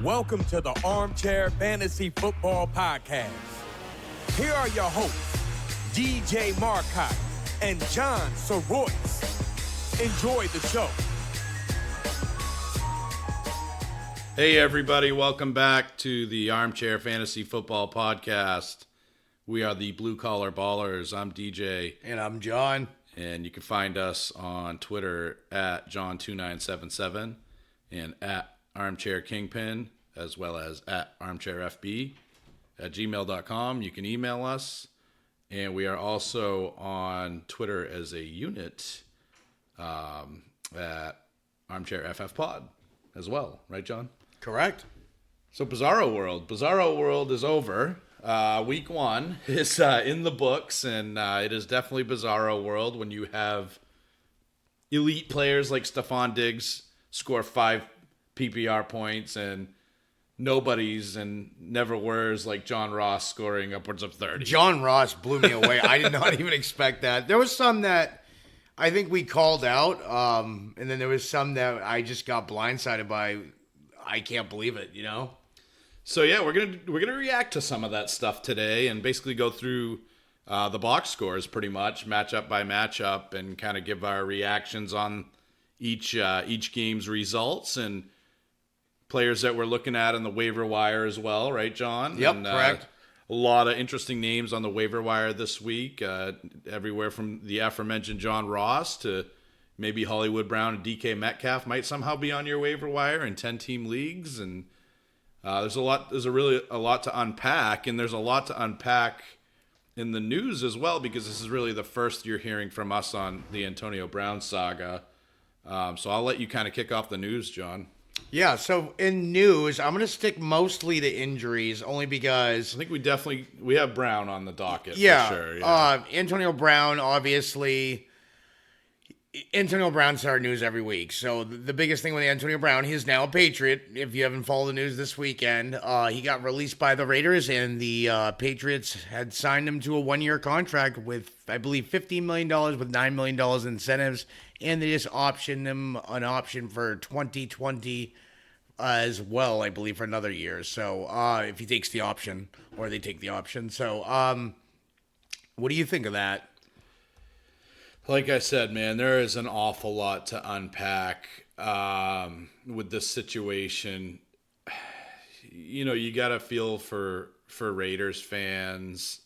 Welcome to the ArmChair Fantasy Football Podcast. Here are your hosts, DJ Marcotte and John Soroyce. Enjoy the show. Hey everybody, welcome back to the ArmChair Fantasy Football Podcast. We are the Blue Collar Ballers. I'm DJ. And I'm John. And you can find us on Twitter at John2977 and at Armchair Kingpin, as well as at ArmchairFB at gmail.com. You can email us. And we are also on Twitter as a unit at Armchair FF Pod as well. Right, John? Correct. So Bizzaro World is over. Week 1 is in the books, and it is definitely Bizzaro World when you have elite players like Stephon Diggs score 5 PPR points and nobodies and never wears like John Ross scoring upwards of 30. John Ross blew me away. I did not even expect that. There was some that I think we called out, and then there was some that I just got blindsided by. I can't believe it, you know? So yeah, we're gonna react to some of that stuff today and basically go through the box scores pretty much, matchup by matchup, and kind of give our reactions on each game's results and players that we're looking at in the waiver wire as well, right, John? Yep, and, correct. A lot of interesting names on the waiver wire this week, everywhere from the aforementioned John Ross to maybe Hollywood Brown and DK Metcalf might somehow be on your waiver wire in 10-team leagues, and there's really a lot to unpack, and there's a lot to unpack in the news as well, because this is really the first you're hearing from us on the Antonio Brown saga. So I'll let you kind of kick off the news, John. Yeah, so in news, I'm going to stick mostly to injuries, only because... I think we have Brown on the docket, yeah, for sure. Yeah. Antonio Brown, obviously... Antonio Brown's our news every week. So the biggest thing with Antonio Brown, he's now a Patriot. If you haven't followed the news this weekend, he got released by the Raiders, and the Patriots had signed him to a 1-year contract with, I believe, $15 million with $9 million in incentives, and they just optioned him an option for 2020 as well, I believe, for another year. So if he takes the option, or they take the option. So what do you think of that? Like I said, man, there is an awful lot to unpack with this situation. You know, you got to feel for Raiders fans.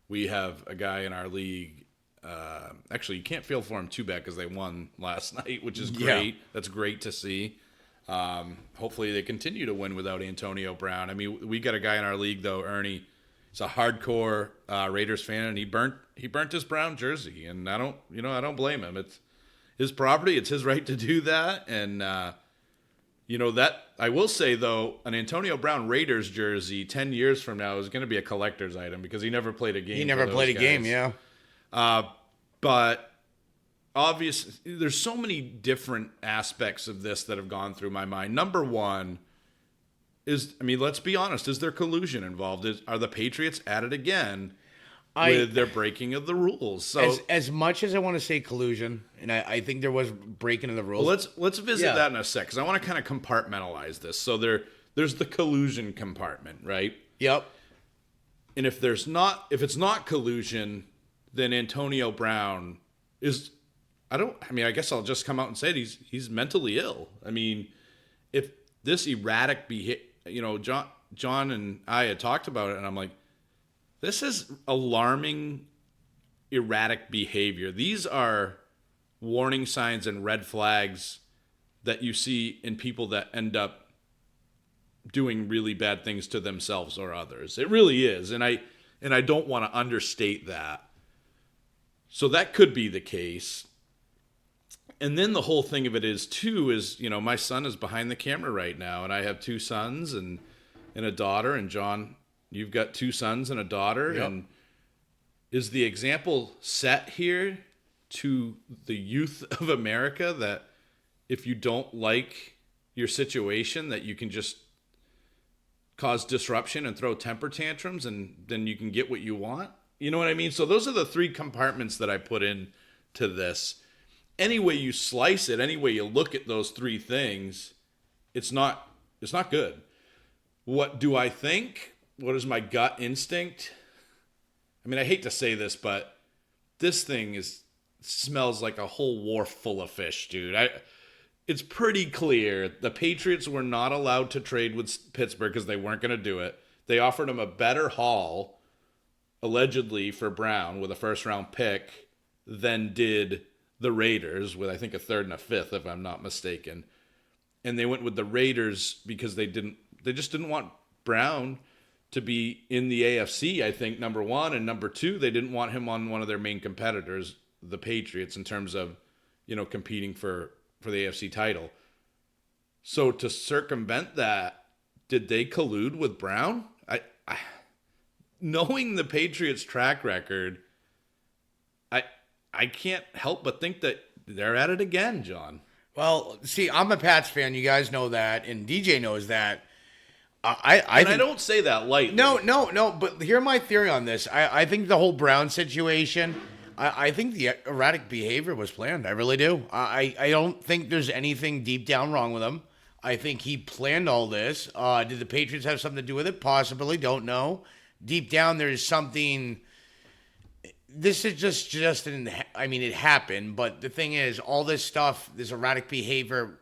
We have a guy in our league. Actually, you can't feel for him too bad because they won last night, which is great. Yeah. That's great to see. Hopefully they continue to win without Antonio Brown. I mean, we got a guy in our league, though, Ernie. He's a hardcore Raiders fan, and he burnt his Brown jersey, and I don't blame him. It's his property; it's his right to do that. And that I will say though, an Antonio Brown Raiders jersey 10 years from now is going to be a collector's item because he never played a game. He never played a game, yeah. But obviously, there's so many different aspects of this that have gone through my mind. Number one. Let's be honest. Is there collusion involved? Are the Patriots at it again with their breaking of the rules? So, as much as I want to say collusion, and I think there was breaking of the rules. Well, let's visit that in a sec, because I want to kind of compartmentalize this. So there's the collusion compartment, right? Yep. And if it's not collusion, then Antonio Brown is. I guess I'll just come out and say it, he's mentally ill. I mean, if this erratic behavior. John and I had talked about it, and I'm like, this is alarming, erratic behavior. These are warning signs and red flags that you see in people that end up doing really bad things to themselves or others. It really is, and I don't want to understate that. So that could be the case. And then the whole thing of it is, my son is behind the camera right now, and I have 2 sons and a daughter. And John, you've got 2 sons and a daughter. Yep. And is the example set here to the youth of America that if you don't like your situation, that you can just cause disruption and throw temper tantrums, and then you can get what you want? You know what I mean? So those are the 3 compartments that I put in to this. Any way you slice it, any way you look at those 3 things, it's not It's not good. What do I think? What is my gut instinct? I mean, I hate to say this, but this thing smells like a whole wharf full of fish, dude. It's pretty clear the Patriots were not allowed to trade with Pittsburgh because they weren't going to do it. They offered him a better haul, allegedly, for Brown with a first-round pick than did the Raiders with, I think, a third and a fifth, if I'm not mistaken. And they went with the Raiders because they just didn't want Brown to be in the AFC, I think, number one. And number two, they didn't want him on one of their main competitors, the Patriots, in terms of, competing for the AFC title. So to circumvent that, did they collude with Brown? I knowing the Patriots' track record, I can't help but think that they're at it again, John. Well, see, I'm a Pats fan. You guys know that, and DJ knows that. I don't say that lightly. No. But hear my theory on this. I think the whole Brown situation, I think the erratic behavior was planned. I really do. I don't think there's anything deep down wrong with him. I think he planned all this. Did the Patriots have something to do with it? Possibly. Don't know. Deep down, there's something. This is just it happened. But the thing is, all this stuff, this erratic behavior,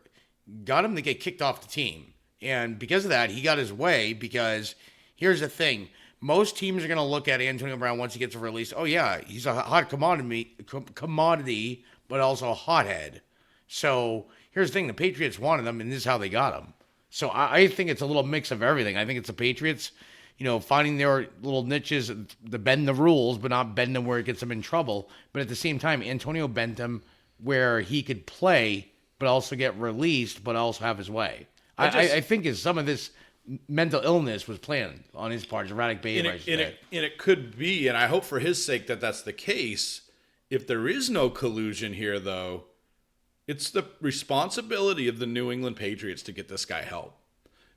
got him to get kicked off the team. And because of that, he got his way, because here's the thing. Most teams are going to look at Antonio Brown once he gets a release. Oh, yeah, he's a hot commodity, but also a hothead. So here's the thing. The Patriots wanted him, and this is how they got him. So I think it's a little mix of everything. I think it's the Patriots, finding their little niches to bend the rules, but not bend them where it gets them in trouble. But at the same time, Antonio bent him where he could play, but also get released, but also have his way. I think some of this mental illness was planned on his part, erratic behavior. And it could be, and I hope for his sake that that's the case. If there is no collusion here, though, it's the responsibility of the New England Patriots to get this guy help.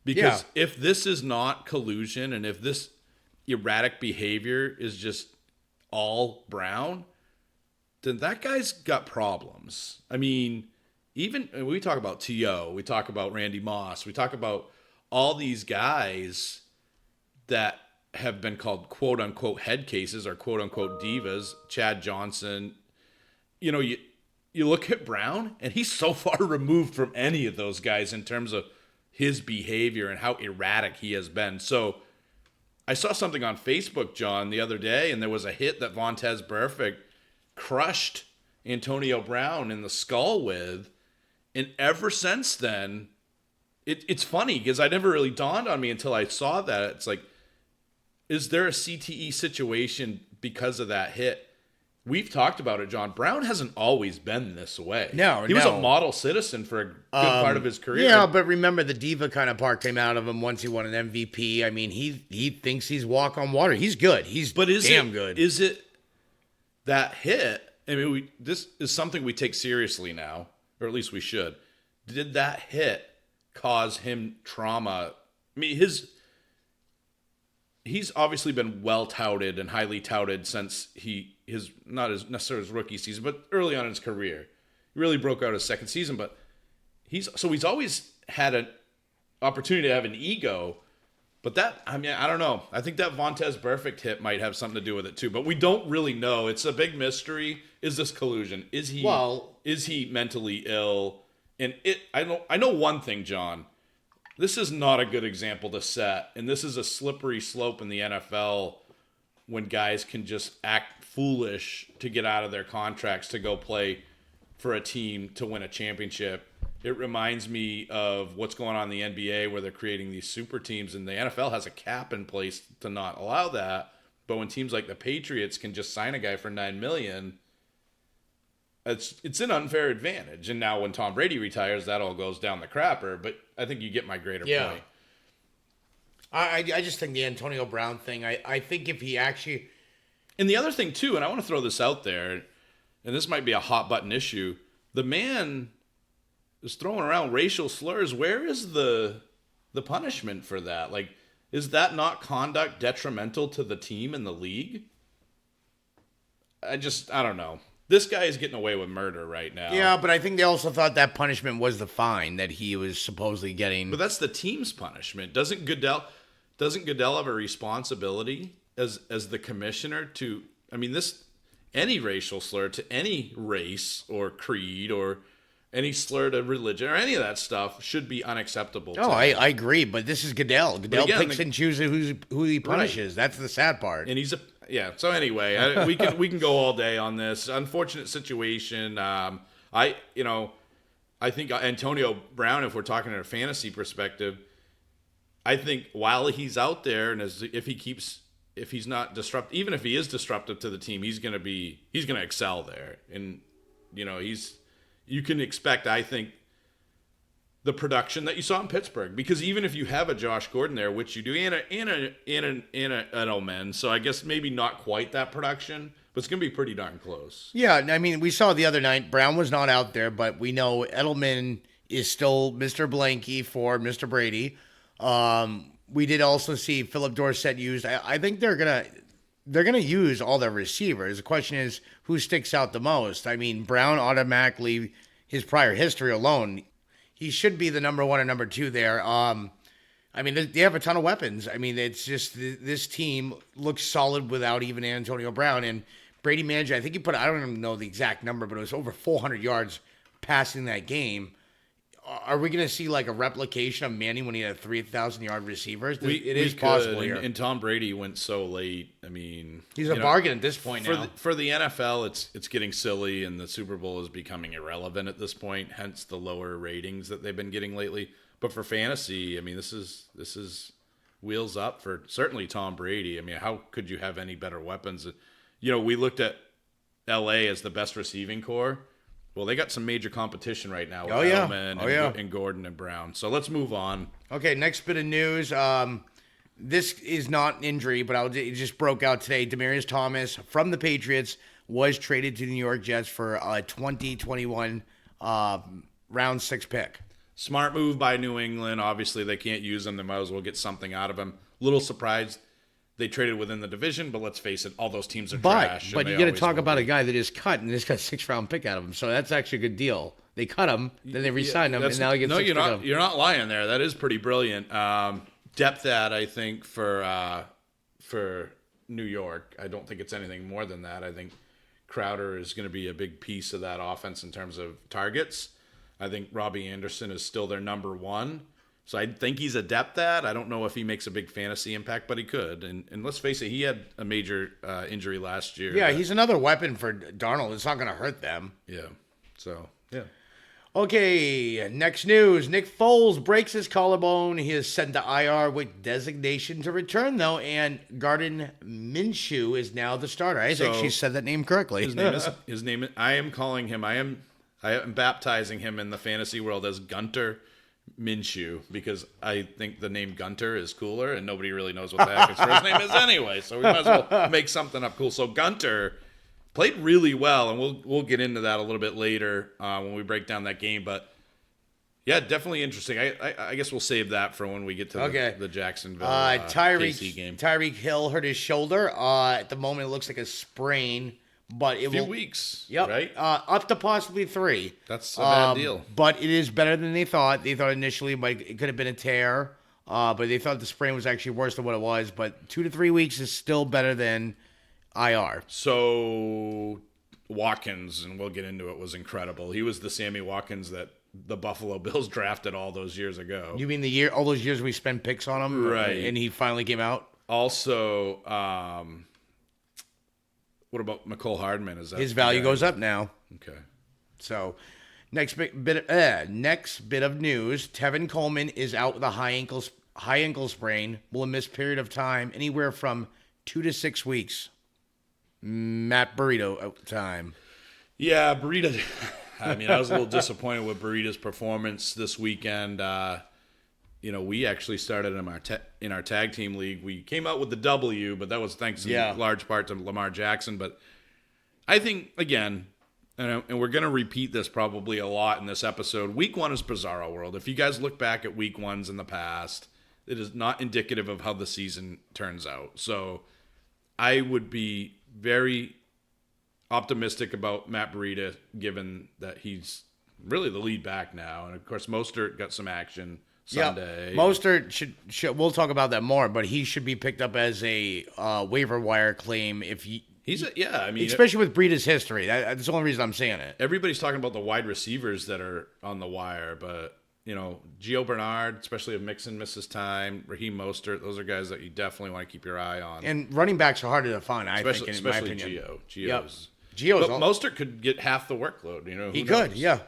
Because if this is not collusion, and if this erratic behavior is just all Brown, then that guy's got problems. I mean, even we talk about T.O., we talk about Randy Moss, we talk about all these guys that have been called quote-unquote head cases or quote-unquote divas, Chad Johnson. You look at Brown, and he's so far removed from any of those guys in terms of his behavior and how erratic he has been. So I saw something on Facebook, John, the other day, and there was a hit that Vontaze Burfict crushed Antonio Brown in the skull with. And ever since then, it's funny because I never really dawned on me until I saw that. It's like, is there a CTE situation because of that hit? We've talked about it, John. Brown hasn't always been this way. No, he was a model citizen for a good part of his career. Yeah, but remember, the diva kind of part came out of him once he won an MVP. I mean, he thinks he's walk on water. He's good. He's damn good. Is it that hit? I mean, this is something we take seriously now, or at least we should. Did that hit cause him trauma? I mean, he's obviously been well touted and highly touted since not as necessarily his rookie season, but early on in his career. He really broke out his second season, but he's always had an opportunity to have an ego. But I don't know. I think that Vontaze Burfict hit might have something to do with it too, but we don't really know. It's a big mystery. Is this collusion? Is he mentally ill? And I know one thing, John. This is not a good example to set, and this is a slippery slope in the NFL when guys can just act foolish to get out of their contracts to go play for a team to win a championship. It reminds me of what's going on in the NBA where they're creating these super teams, and the NFL has a cap in place to not allow that. But when teams like the Patriots can just sign a guy for $9 million, it's an unfair advantage. And now when Tom Brady retires, that all goes down the crapper. But I think you get my greater point. I just think the Antonio Brown thing, I think if he actually... And the other thing, too, and I want to throw this out there, and this might be a hot-button issue, the man is throwing around racial slurs. Where is the punishment for that? Like, is that not conduct detrimental to the team and the league? I don't know. This guy is getting away with murder right now. Yeah, but I think they also thought that punishment was the fine that he was supposedly getting. But that's the team's punishment. Doesn't Goodell have a responsibility as the commissioner to? I mean, any racial slur to any race or creed or any slur to religion or any of that stuff should be unacceptable. Oh, I agree, but this is Goodell. Goodell picks and chooses who he punishes. Right. That's the sad part. And so anyway, we can go all day on this unfortunate situation. I think Antonio Brown, if we're talking in a fantasy perspective, I think while he's out there and if he's not disruptive, even if he is disruptive to the team, he's going to excel there. And you can expect, I think, the production that you saw in Pittsburgh, because even if you have a Josh Gordon there, which you do, and an Edelman, so I guess maybe not quite that production, but it's going to be pretty darn close. Yeah, I mean, we saw the other night, Brown was not out there, but we know Edelman is still Mr. Blanky for Mr. Brady. We did also see Philip Dorsett used. I think they're gonna use all their receivers. The question is who sticks out the most. I mean, Brown automatically, his prior history alone, he should be the number one or number two there. I mean, they have a ton of weapons. I mean, it's just this team looks solid without even Antonio Brown. And Brady managed, I think he put, I don't even know the exact number, but it was over 400 yards passing that game. Are we going to see like a replication of Manning when he had 3,000-yard receivers? It is possible here. And Tom Brady went so late. I mean, he's a bargain at this point now. For the NFL, it's getting silly, and the Super Bowl is becoming irrelevant at this point. Hence the lower ratings that they've been getting lately. But for fantasy, I mean, this is wheels up for certainly Tom Brady. I mean, how could you have any better weapons? We looked at L.A. as the best receiving corps. Well, they got some major competition right now with Edelman and Gordon and Brown. So let's move on. Okay, next bit of news. This is not an injury, but it just broke out today. Demaryius Thomas from the Patriots was traded to the New York Jets for a 2021 round 6 pick. Smart move by New England. Obviously, they can't use him. They might as well get something out of him. Little surprised they traded within the division, but let's face it, all those teams are trash. But you got to talk about a guy that is cut and just got a 6th-round pick out of him. So that's actually a good deal. They cut him, then they re-signed him, and now he gets 6th pick out of him. You're not lying there. That is pretty brilliant. Depth at, I think, for New York. I don't think it's anything more than that. I think Crowder is going to be a big piece of that offense in terms of targets. I think Robbie Anderson is still their number one. So I think he's adept at. I don't know if he makes a big fantasy impact, but he could. And let's face it, he had a major injury last year. Yeah, he's another weapon for Darnold. It's not going to hurt them. Yeah. So, yeah. Okay, next news. Nick Foles breaks his collarbone. He is sent to IR with designation to return, though, and Gardner Minshew is now the starter. I actually said that name correctly. His name. I am calling him. I am baptizing him in the fantasy world as Gunter Minshew, because I think the name Gunter is cooler and nobody really knows what the heck his first name is anyway, so we might as well make something up cool. So Gunter played really well, and we'll get into that a little bit later when we break down that game, but yeah, definitely interesting. I guess we'll save that for when we get to the Jacksonville KC game. Tyreek Hill hurt his shoulder. At the moment it looks like a sprain, but a few weeks, yep, right? Up to possibly 3. That's a bad deal. But it is better than they thought. They thought initially it could have been a tear, but they thought the sprain was actually worse than what it was. But 2 to 3 weeks is still better than IR. So Watkins, and we'll get into it, was incredible. He was the Sammy Watkins that the Buffalo Bills drafted all those years ago. You mean all those years we spent picks on him? Right. And he finally came out? Also, what about McCole Hardman? Is that his value goes up now? Okay. So, next bit of news: Tevin Coleman is out with a high ankle sprain. Will miss period of time anywhere from 2 to 6 weeks. Matt Burrito out time. Yeah, Burrito. I mean, I was a little disappointed with Burrito's performance this weekend. We actually started in our tag team league. We came out with the W, but that was thanks in large part to Lamar Jackson. But I think, again, and we're going to repeat this probably a lot in this episode, week 1 is Bizzaro world. If you guys look back at week 1s in the past, it is not indicative of how the season turns out. So I would be very optimistic about Matt Breida, given that he's really the lead back now. And, of course, Mostert got some action Sunday. Yep. Mostert should we'll talk about that more, but he should be picked up as a waiver wire claim if you. Especially with Breida's history. That's the only reason I'm saying it. Everybody's talking about the wide receivers that are on the wire, but, Gio Bernard, especially if Mixon misses time, Raheem Mostert, those are guys that you definitely want to keep your eye on. And running backs are hard to define, especially in my opinion. Gio's. Gio's but Mostert could get half the workload, He could, yeah.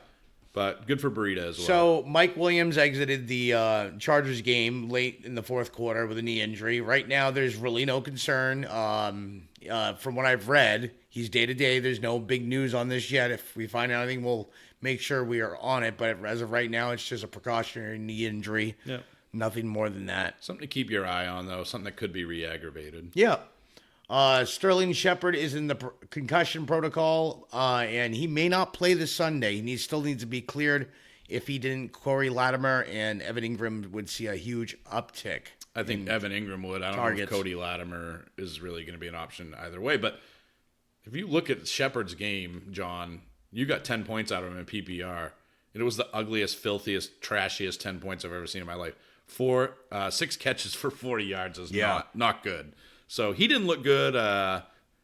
But good for Breida as well. So Mike Williams exited the Chargers game late in the fourth quarter with a knee injury. Right now, there's really no concern. From what I've read, he's day-to-day. There's no big news on this yet. If we find out anything, we'll make sure we are on it. But as of right now, it's just a precautionary knee injury. Yeah. Nothing more than that. Something to keep your eye on, though. Something that could be re-aggravated. Yeah. Sterling Shepard is in the concussion protocol, and he may not play this Sunday. He still needs to be cleared. If he didn't, Corey Latimer and Evan Ingram would see a huge uptick. I think Evan Ingram would. I don't know if Cody Latimer is really going to be an option either way. But if you look at Shepard's game, John, you got 10 points out of him in PPR. It was the ugliest, filthiest, trashiest 10 points I've ever seen in my life. 6 catches for 40 yards is not good. So he didn't look good.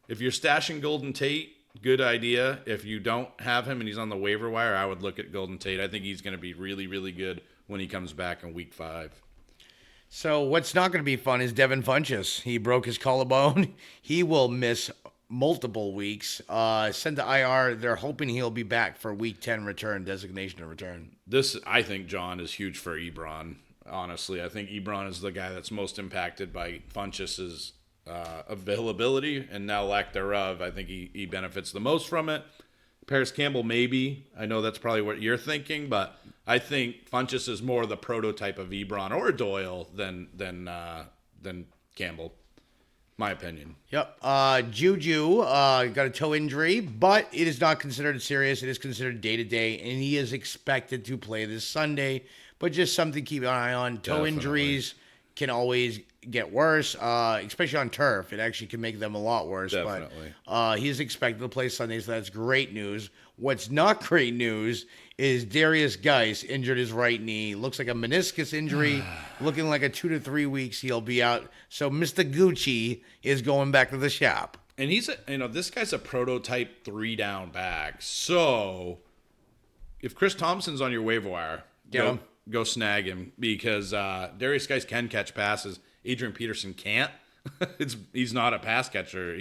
If you're stashing Golden Tate, good idea. If you don't have him and he's on the waiver wire, I would look at Golden Tate. I think he's going to be really, really good when he comes back in week 5. So what's not going to be fun is Devin Funchess. He broke his collarbone. He will miss multiple weeks. Sent to IR. They're hoping he'll be back for week 10 return, designation to return. This, I think, John, is huge for Ebron. Honestly, I think Ebron is the guy that's most impacted by Funchess's availability and now lack thereof. I think he benefits the most from it. Paris Campbell, maybe. I know that's probably what you're thinking, but I think Funchess is more the prototype of Ebron or Doyle than Campbell. My opinion. Yep. Juju got a toe injury, but it is not considered serious. It is considered day-to-day, and he is expected to play this Sunday. But just something to keep an eye on. Toe injuries can always get worse, especially on turf. It actually can make them a lot worse. Definitely. But he is expected to play Sunday, so that's great news. What's not great news is Darius Geis injured his right knee. Looks like a meniscus injury. Looking like a 2 to 3 weeks he'll be out. So Mr. Gucci is going back to the shop. And he's this guy's a prototype 3-down back. So if Chris Thompson's on your waiver wire, go snag him, because Darius Geis can catch passes. Adrian Peterson can't. He's not a pass catcher.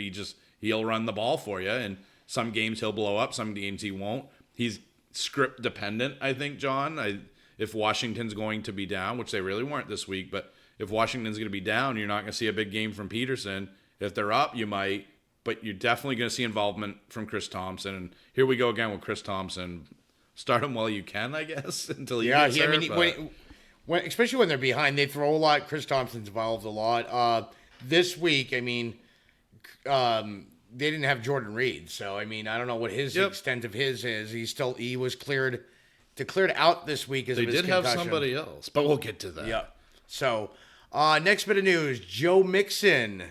He'll run the ball for you, and some games he'll blow up, some games he won't. He's script dependent, I think, John. If Washington's going to be down, which they really weren't this week, but if Washington's going to be down, you're not going to see a big game from Peterson. If they're up, you might, but you're definitely going to see involvement from Chris Thompson. And here we go again with Chris Thompson. Start him while you can, I guess, until he gets hurt. Especially when they're behind, they throw a lot. Chris Thompson's involved a lot. This week, they didn't have Jordan Reed, so I don't know what his extent of his is. He was declared out this week as they did have somebody else, but we'll get to that. Yeah. So next bit of news: Joe Mixon,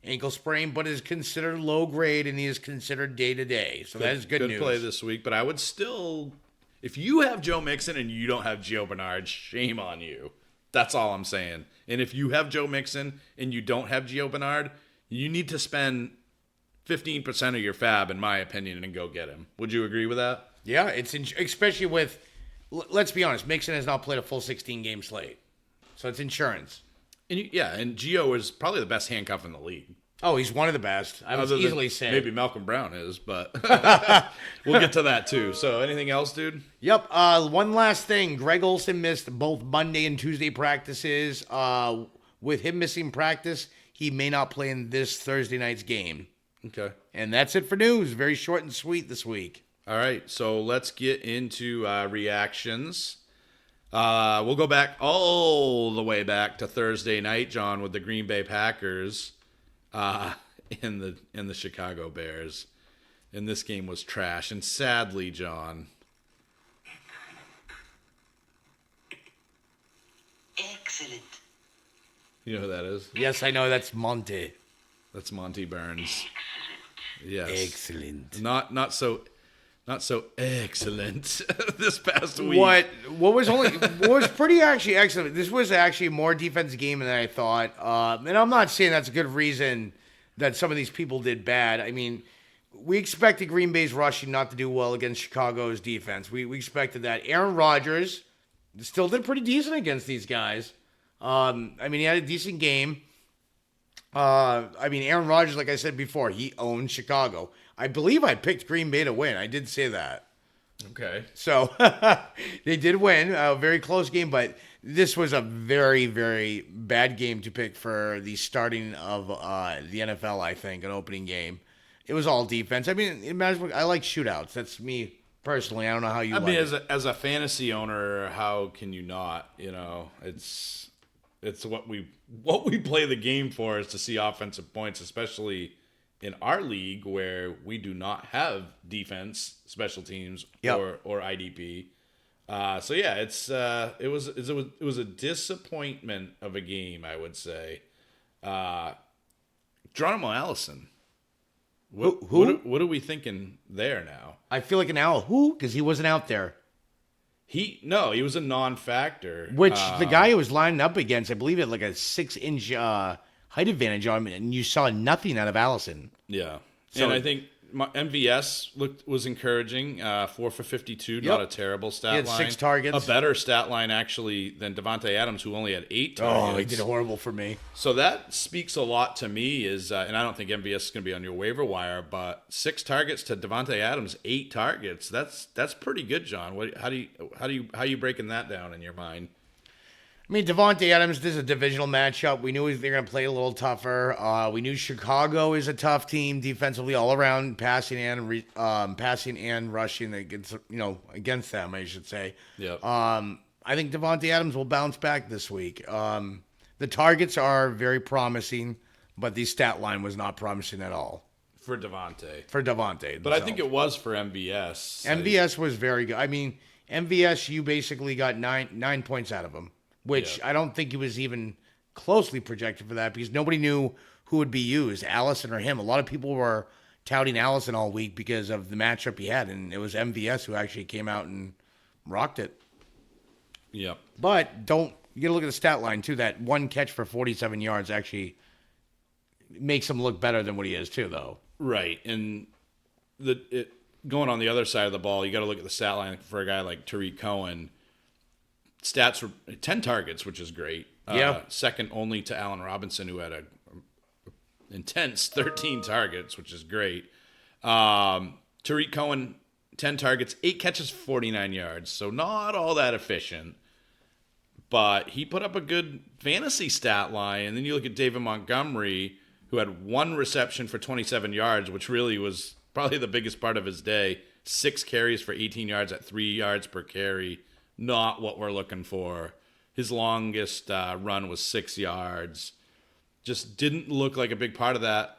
ankle sprain, but is considered low grade, and he is considered day to day. So that is good news. Good play this week, but I would still. If you have Joe Mixon and you don't have Gio Bernard, shame on you. That's all I'm saying. And if you have Joe Mixon and you don't have Gio Bernard, you need to spend 15% of your fab, in my opinion, and go get him. Would you agree with that? Yeah, especially with, let's be honest, Mixon has not played a full 16-game slate. So it's insurance. And Gio is probably the best handcuff in the league. Oh, he's one of the best. I would easily say. Maybe Malcolm Brown is, but we'll get to that too. So anything else, dude? Yep. One last thing. Greg Olsen missed both Monday and Tuesday practices. With him missing practice, he may not play in this Thursday night's game. Okay. And that's it for news. Very short and sweet this week. All right. So let's get into reactions. We'll go back all the way back to Thursday night, John, with the Green Bay Packers. In the Chicago Bears. And this game was trash. And sadly, John. Excellent. You know who that is? Yes, I know. That's Monty. That's Monty Burns. Yes. Excellent. Not so excellent this past week. What was pretty actually excellent. This was actually a more defensive game than I thought. And I'm not saying that's a good reason that some of these people did bad. I mean, we expected Green Bay's rushing not to do well against Chicago's defense. We expected that. Aaron Rodgers still did pretty decent against these guys. I mean, he had a decent game. Aaron Rodgers, like I said before, he owned Chicago. I believe I picked Green Bay to win. I did say that. Okay. So they did win. A very close game, but this was a very, very bad game to pick for the starting of the NFL, I think, an opening game. It was all defense. I mean, I like shootouts. That's me personally. I don't know how you like it. As a fantasy owner, how can you not? You know, it's what we play the game for is to see offensive points, especially in our league where we do not have defense, special teams, or IDP. So yeah, it was a disappointment of a game, I would say. Geronimo Allison. Who? What are we thinking there now? I feel like an owl. Who? Because he wasn't out there. He was a non-factor. Which the guy who was lining up against, I believe, had like a 6-inch height advantage on him, and you saw nothing out of Allison. Yeah. So, and I think my MVS was encouraging. 4 for 52, not a terrible stat line. He had 6 targets. A better stat line, actually, than Devontae Adams, who only had 8 targets. Oh, he did horrible for me. So that speaks a lot to me, and I don't think MVS is going to be on your waiver wire, but 6 targets to Devontae Adams, 8 targets. That's pretty good, John. How are you breaking that down in your mind? I mean, Devontae Adams, this is a divisional matchup. We knew they're going to play a little tougher. We knew Chicago is a tough team defensively all around, passing and rushing against them, I should say. Yep. I think Devontae Adams will bounce back this week. The targets are very promising, but the stat line was not promising at all. For Devontae. But I think it was for MVS. MVS was very good. I mean, MVS, you basically got 9 points out of him. Which I don't think he was even closely projected for that because nobody knew who would be used, Allison or him. A lot of people were touting Allison all week because of the matchup he had, and it was MVS who actually came out and rocked it. Yep. But you got to look at the stat line, too. That one catch for 47 yards actually makes him look better than what he is, too, though. Right. And going on the other side of the ball, you got to look at the stat line for a guy like Tariq Cohen. Stats were 10 targets, which is great. Second only to Allen Robinson, who had a intense 13 targets, which is great. Tariq Cohen, 10 targets, 8 catches, 49 yards. So not all that efficient. But he put up a good fantasy stat line. And then you look at David Montgomery, who had 1 reception for 27 yards, which really was probably the biggest part of his day. 6 carries for 18 yards at 3 yards per carry. Not what we're looking for. His longest run was 6 yards. Just didn't look like a big part of that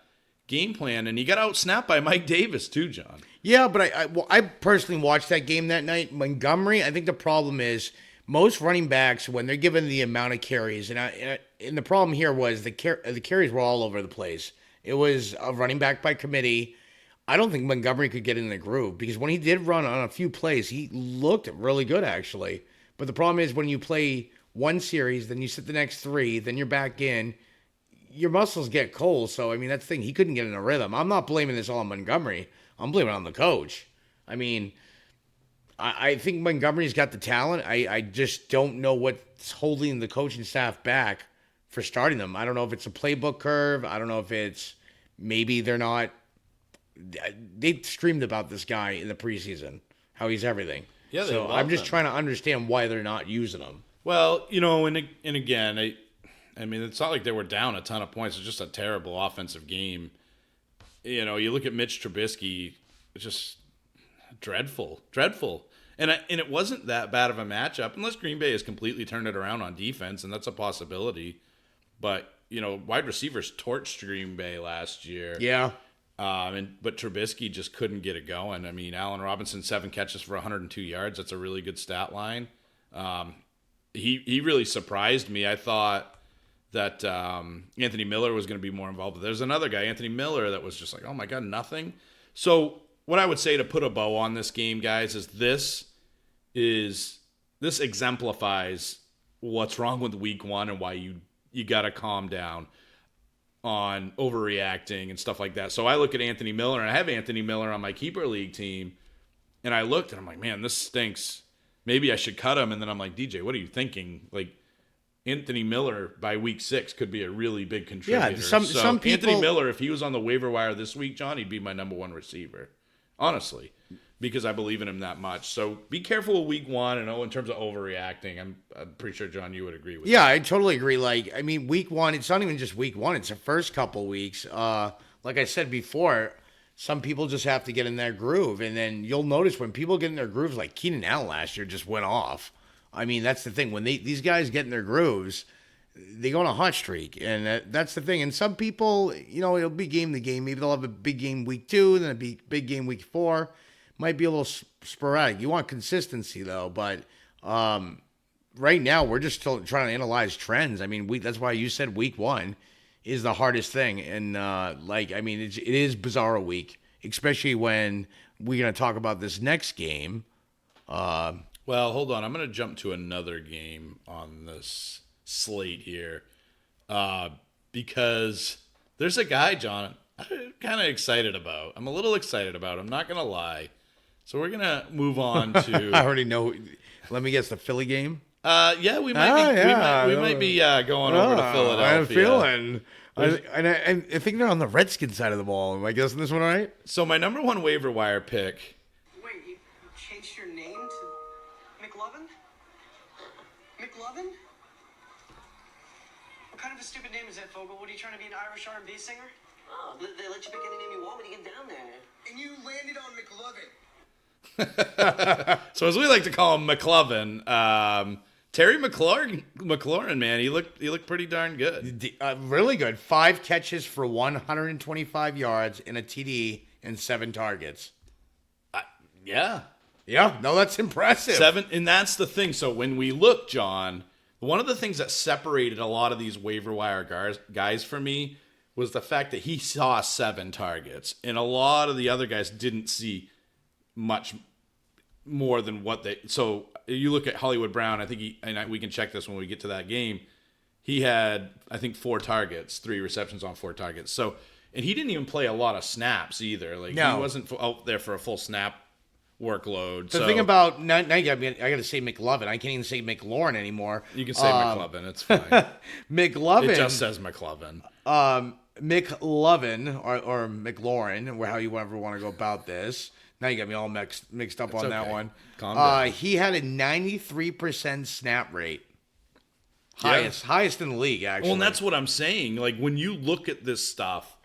game plan. And he got outsnapped by Mike Davis too, John. Yeah, but I personally watched that game that night. Montgomery, I think the problem is most running backs, when they're given the amount of carries, and the problem here was the carries were all over the place. It was a running back by committee. I don't think Montgomery could get in the groove because when he did run on a few plays, he looked really good, actually. But the problem is when you play one series, then you sit the next 3, then you're back in, your muscles get cold. So, I mean, that's the thing. He couldn't get in a rhythm. I'm not blaming this all on Montgomery. I'm blaming it on the coach. I mean, I think Montgomery's got the talent. I just don't know what's holding the coaching staff back for starting them. I don't know if it's a playbook curve. I don't know if it's maybe they're not. They screamed about this guy in the preseason, how he's everything. Yeah, so I'm just trying to understand why they're not using him. Well, and again, I mean, it's not like they were down a ton of points. It's just a terrible offensive game. You look at Mitch Trubisky, it's just dreadful. And it wasn't that bad of a matchup, unless Green Bay has completely turned it around on defense, and that's a possibility. But, wide receivers torched Green Bay last year. Yeah. But Trubisky just couldn't get it going. I mean, Allen Robinson, 7 catches for 102 yards. That's a really good stat line. He really surprised me. I thought that Anthony Miller was going to be more involved. But there's another guy, Anthony Miller, that was just like, oh my God, nothing. So what I would say to put a bow on this game, guys, is this exemplifies what's wrong with week one and why you got to calm down on overreacting and stuff like that. So I look at Anthony Miller, and I have Anthony Miller on my keeper league team, and I looked and I'm like, man, this stinks. Maybe I should cut him. And then I'm like, DJ, what are you thinking? Like, Anthony Miller by week 6 could be a really big contributor. Yeah, some people... Anthony Miller, if he was on the waiver wire this week, John, he'd be my number one receiver, honestly, because I believe in him that much. So be careful with week one. And in terms of overreacting, I'm pretty sure, John, you would agree with Yeah, that. I totally agree. Like, I mean, week one, it's not even just week one. It's the first couple weeks. Like I said before, some people just have to get in their groove. And then you'll notice when people get in their grooves, like Keenan Allen last year just went off. I mean, that's the thing. When these guys get in their grooves, they go on a hot streak. And that's the thing. And some people, it'll be game to game. Maybe they'll have a big game week 2, then a big game week 4. Might be a little sporadic. You want consistency, though. But right now, we're just still trying to analyze trends. I mean, that's why you said week 1 is the hardest thing. And, it is Bizzaro week, especially when we're going to talk about this next game. Well, hold on. I'm going to jump to another game on this slate here because there's a guy, John, I'm kind of excited about. I'm a little excited about. I'm not going to lie. So we're going to move on to... I already know. Let me guess, the Philly game? Yeah, we might be going over to Philadelphia. I have a feeling. I think they're on the Redskins side of the ball. Am I guessing this one right? So my number one waiver wire pick... Wait, you changed your name to McLovin? McLovin? What kind of a stupid name is that, Fogel? What, are you trying to be an Irish R&B singer? Oh, they let you pick any name you want when you get down there. And you landed on McLovin. So as we like to call him, McLovin, Terry McLaurin, man, he looked pretty darn good. Really good. 5 catches for 125 yards and a TD and 7 targets. Yeah. Yeah, no, that's impressive. 7, and that's the thing. So when we look, John, one of the things that separated a lot of these waiver wire guys for me was the fact that he saw 7 targets, and a lot of the other guys didn't see much more than what they. So you look at Hollywood Brown. I think we can check this when we get to that game. He had, I think, 4 targets, 3 receptions on 4 targets. So, and he didn't even play a lot of snaps either. Like, no. He wasn't out there for a full snap workload. The thing about now I got to say McLovin. I can't even say McLaurin anymore. You can say McLovin. It's fine. McLovin. It just says McLovin. McLovin or McLaurin, or how you ever want to go about this. Now you got me all mixed up on that one. Calm down. He had a 93% snap rate. Highest in the league, actually. Well, and that's what I'm saying. Like, when you look at this stuff,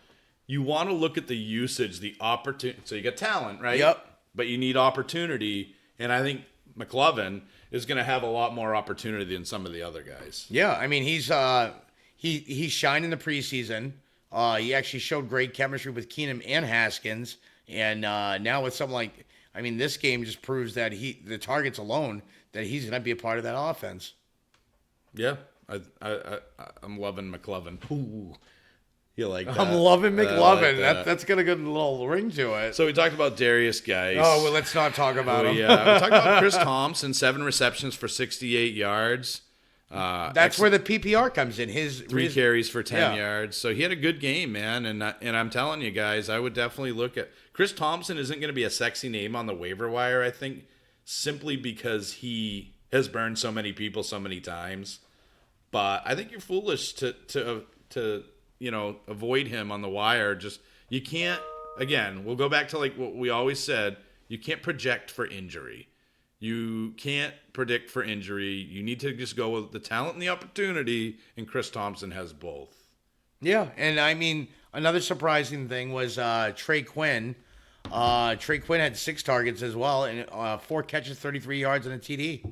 you want to look at the usage, the opportunity. So you got talent, right? Yep. But you need opportunity, and I think McLovin is going to have a lot more opportunity than some of the other guys. Yeah, I mean, he's shined in the preseason. He actually showed great chemistry with Keenum and Haskins, and now with something like, I mean, this game just proves that the targets alone, that he's going to be a part of that offense. Yeah, I'm loving McLovin. Ooh, you like that? I'm loving McLovin. Like that. That's got a good little ring to it. So we talked about Darius Guice. Oh, well, let's not talk about him. Yeah, we talked about Chris Thompson, 7 receptions for 68 yards. That's where the PPR comes in. His 3 carries for 10 yeah. yards. So he had a good game, man. And I'm telling you guys, I would definitely look at Chris Thompson. Isn't going to be a sexy name on the waiver wire, I think, simply because he has burned so many people so many times. But I think you're foolish to avoid him on the wire. Just, you can't. Again, we'll go back to like what we always said. You can't project for injury. You can't predict for injury. You need to just go with the talent and the opportunity, and Chris Thompson has both. Yeah, and I mean, another surprising thing was Trey Quinn. Trey Quinn had 6 targets as well, and 4 catches, 33 yards, and a TD.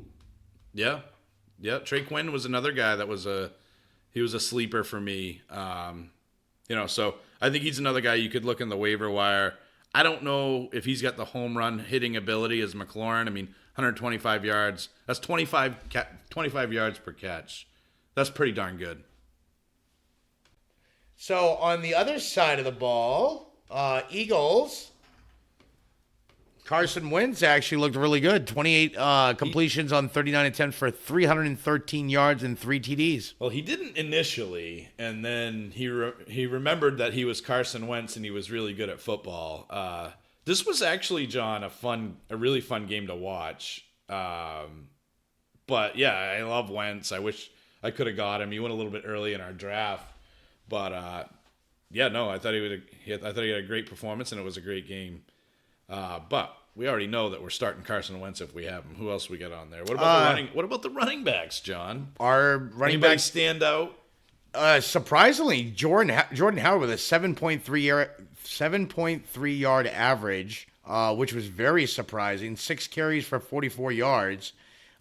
Yeah. Trey Quinn was another guy that was a sleeper for me. So I think he's another guy you could look in the waiver wire. I don't know if he's got the home run hitting ability as McLaurin. I mean, 125 yards. That's 25 yards per catch. That's pretty darn good. So on the other side of the ball, Eagles. Carson Wentz actually looked really good. 28 completions on 39 attempts for 313 yards and 3 TDs. Well, he didn't initially, and then he remembered that he was Carson Wentz and he was really good at football. This was actually, John, a really fun game to watch. But yeah, I love Wentz. I wish I could have got him. He went a little bit early in our draft, but yeah, no, I thought he had a great performance and it was a great game. But we already know that we're starting Carson Wentz if we have him. Who else we got on there? What about the running backs, John? Our running Anybody backs stand out? Surprisingly, Jordan Howard with a 7.3 yard average, which was very surprising. 6 carries for 44 yards.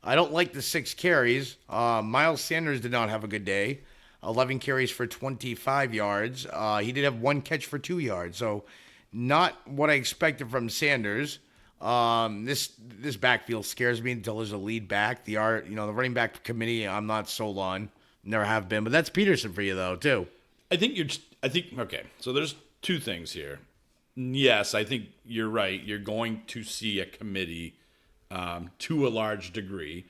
I don't like the 6 carries. Miles Sanders did not have a good day. 11 carries for 25 yards. He did have 1 catch for 2 yards. So not what I expected from Sanders. This backfield scares me until there's a lead back. The running back committee, I'm not sold on. Never have been. But that's Peterson for you, though, too. Okay, so there's 2 things here. Yes, I think you're right. You're going to see a committee to a large degree.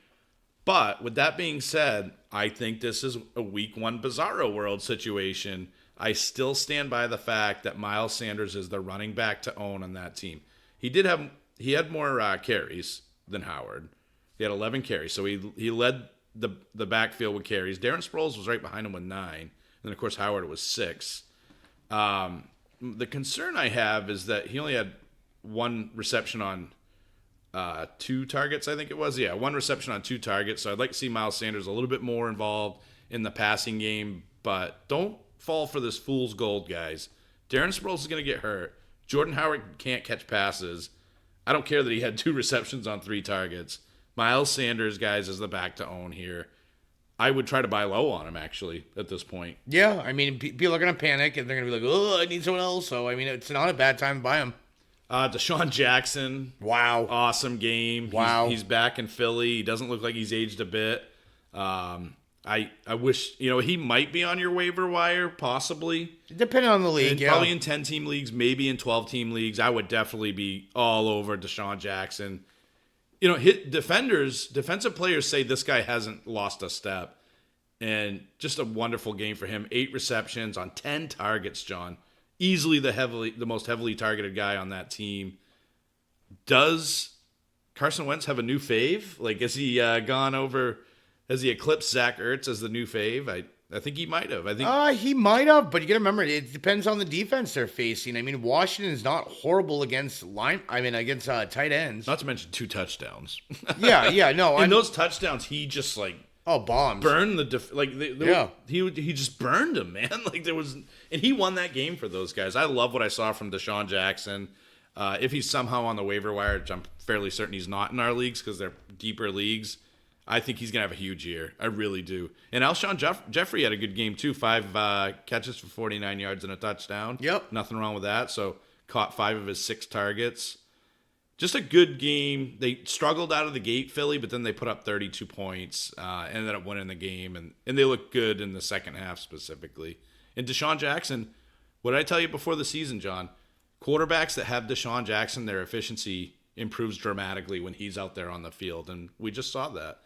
But with that being said, I think this is a week 1 Bizzaro world situation. I still stand by the fact that Miles Sanders is the running back to own on that team. He had more carries than Howard. He had 11 carries, so he led the backfield with carries. Darren Sproles was right behind him with 9, and then of course Howard was 6. The concern I have is that he only had 1 reception on 2 targets, I think it was. Yeah, 1 reception on 2 targets. So I'd like to see Miles Sanders a little bit more involved in the passing game, but don't fall for this fool's gold, guys. Darren Sproles is going to get hurt. Jordan Howard can't catch passes. I don't care that he had 2 receptions on 3 targets. Miles Sanders, guys, is the back to own here. I would try to buy low on him, actually, at this point. Yeah, I mean, people are going to panic, and they're going to be like, oh, I need someone else. So, I mean, it's not a bad time to buy him. Deshaun Jackson. Wow. Awesome game. Wow. He's back in Philly. He doesn't look like he's aged a bit. I wish, he might be on your waiver wire, possibly. Depending on the league, yeah. Probably in 10-team leagues, maybe in 12-team leagues. I would definitely be all over Deshaun Jackson. Defensive players say this guy hasn't lost a step. And just a wonderful game for him. 8 receptions on 10 targets, John. Easily the most heavily targeted guy on that team. Does Carson Wentz have a new fave? Like, has he has he eclipsed Zach Ertz as the new fave? I think he might have. He might have, but you got to remember, it depends on the defense they're facing. I mean, Washington is not horrible against tight ends. Not to mention 2 touchdowns. Yeah, no. And those touchdowns, he just bombs. Burned he just burned him, man. And he won that game for those guys. I love what I saw from Deshaun Jackson. If he's somehow on the waiver wire, which I'm fairly certain he's not in our leagues because they're deeper leagues, I think he's going to have a huge year. I really do. And Alshon Jeffrey had a good game, too. 5 catches for 49 yards and a touchdown. Yep. Nothing wrong with that. So caught 5 of his 6 targets. Just a good game. They struggled out of the gate, Philly, but then they put up 32 points, ended up winning the game, and they looked good in the second half specifically. And Deshaun Jackson, what did I tell you before the season, John? Quarterbacks that have Deshaun Jackson, their efficiency improves dramatically when he's out there on the field, and we just saw that.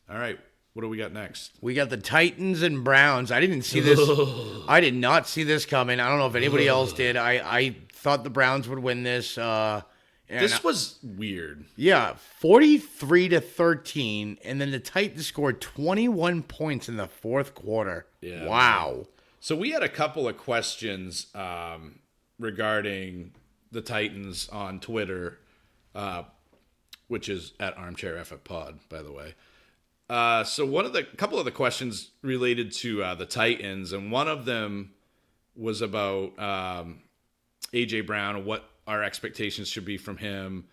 All right, what do we got next? We got the Titans and Browns. I didn't see this. I did not see this coming. I don't know if anybody else did. I thought the Browns would win this. This was weird. Yeah, 43-13, and then the Titans scored 21 points in the 4th quarter. Yeah. Wow. So we had a couple of questions regarding the Titans on Twitter, which is at ArmChair Pod, by the way. So couple of the questions related to the Titans, and one of them was about A.J. Brown and what our expectations should be from him,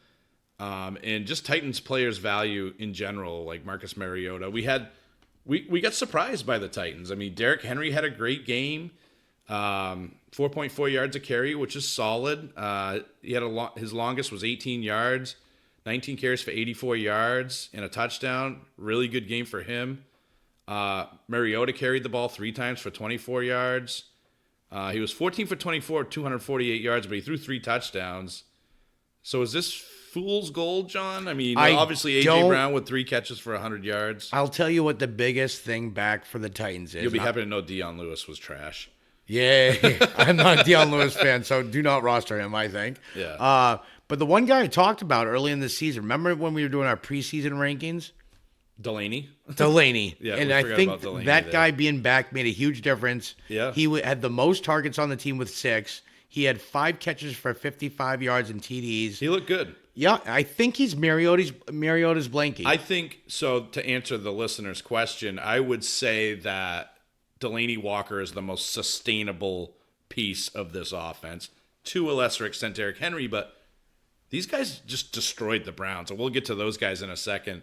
and just Titans players' value in general, like Marcus Mariota. We got surprised by the Titans. I mean, Derrick Henry had a great game, 4.4 yards a carry, which is solid. He had his longest was 18 yards. 19 carries for 84 yards and a touchdown. Really good game for him. Mariota carried the ball 3 times for 24 yards. He was 14 for 24, 248 yards, but he threw 3 touchdowns. So is this fool's gold, John? I mean, obviously A.J. Brown with 3 catches for 100 yards. I'll tell you what the biggest thing back for the Titans is. You'll be happy to know Deion Lewis was trash. Yeah, I'm not a Deion Lewis fan, so do not roster him, I think. Yeah. But the one guy I talked about early in the season, remember when we were doing our preseason rankings? Delaney. Yeah, and I think that guy being back made a huge difference. Yeah. He had the most targets on the team with 6. He had 5 catches for 55 yards and TDs. He looked good. Yeah, I think he's Mariota's blankie. I think, so to answer the listener's question, I would say that Delaney Walker is the most sustainable piece of this offense. To a lesser extent, Derrick Henry, but these guys just destroyed the Browns. And we'll get to those guys in a second.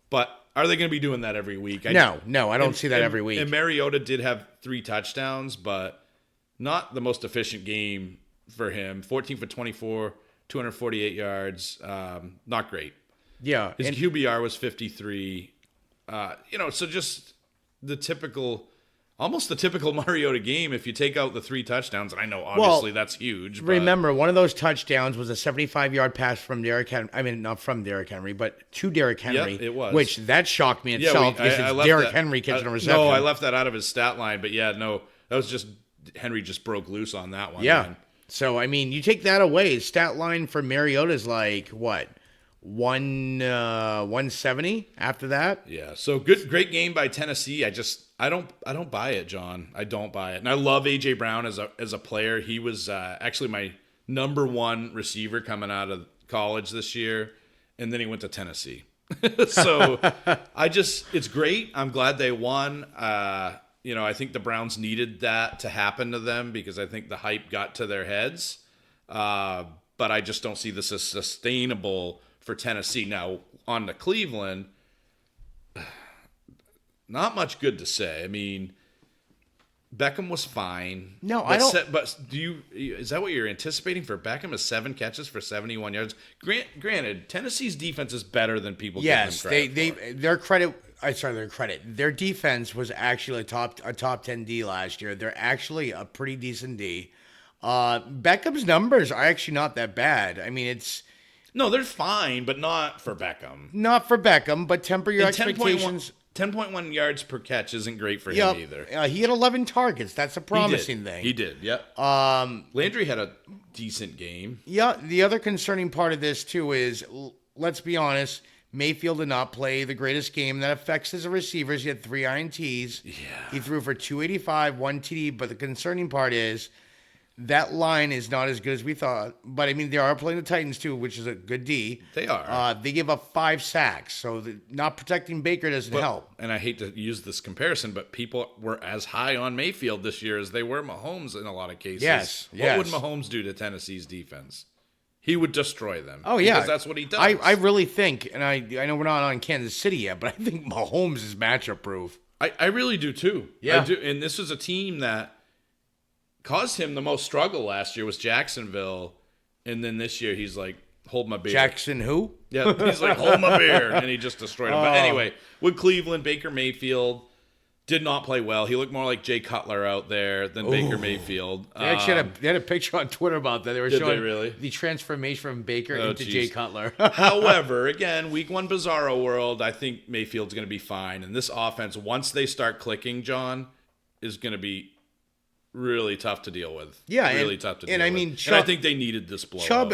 But are they going to be doing that every week? No, I don't see that every week. And Mariota did have 3 touchdowns, but not the most efficient game for him. 14 for 24, 248 yards. Not great. Yeah. His QBR was 53. So just almost the typical Mariota game if you take out the 3 touchdowns. And I know, obviously, that's huge. But remember, one of those touchdowns was a 75-yard pass from Derrick Henry. I mean, not from Derrick Henry, but to Derrick Henry. Yeah, it was. Which, that shocked me itself because it's Derrick Henry catching a reception. No, I left that out of his stat line. But, that was just Henry just broke loose on that one. Yeah. Man. So, I mean, you take that away. His stat line for Mariota is like, what? 170 after that? Yeah. So great game by Tennessee. I don't buy it, John. I don't buy it. And I love A.J. Brown as a player. He was actually my number 1 receiver coming out of college this year, and then he went to Tennessee. So it's great. I'm glad they won. I think the Browns needed that to happen to them because I think the hype got to their heads. But I just don't see this as sustainable for Tennessee. Now, on to Cleveland, not much good to say. I mean, Beckham was fine. No, I don't. But is that what you're anticipating for Beckham? Is 7 catches for 71 yards? Granted, Tennessee's defense is better than people give them credit for. Their defense was actually a top 10 D last year. They're actually a pretty decent D. Beckham's numbers are actually not that bad. I mean, no, they're fine, but not for Beckham. Not for Beckham, but temper your expectations. 10.1 yards per catch isn't great for him either. He had 11 targets. That's a promising thing. He did, yep. Landry had a decent game. Yeah, the other concerning part of this, too, is, let's be honest, Mayfield did not play the greatest game. That affects his receivers. He had 3 INTs. Yeah. He threw for 285, 1 TD, but the concerning part is that line is not as good as we thought. But, I mean, they are playing the Titans, too, which is a good D. They are. They give up 5 sacks, so not protecting Baker doesn't help. And I hate to use this comparison, but people were as high on Mayfield this year as they were Mahomes in a lot of cases. Yes. What would Mahomes do to Tennessee's defense? He would destroy them. Oh, yeah. Because that's what he does. I really think, and I know we're not on Kansas City yet, but I think Mahomes is matchup proof. I really do, too. Yeah. I do. And this is a team that caused him the most struggle last year was Jacksonville, and then this year he's like, hold my beer. Jackson who? Yeah, he's like, hold my beer, and he just destroyed him. But anyway, with Cleveland, Baker Mayfield did not play well. He looked more like Jay Cutler out there than Baker Mayfield. They actually had a picture on Twitter about that. They were showing really? the transformation from Baker into Jay Cutler. However, again, week 1 Bizzaro world, I think Mayfield's going to be fine. And this offense, once they start clicking, John, is going to be really tough to deal with. Yeah, really tough to deal with. And I mean, and I think they needed this blow. Chubb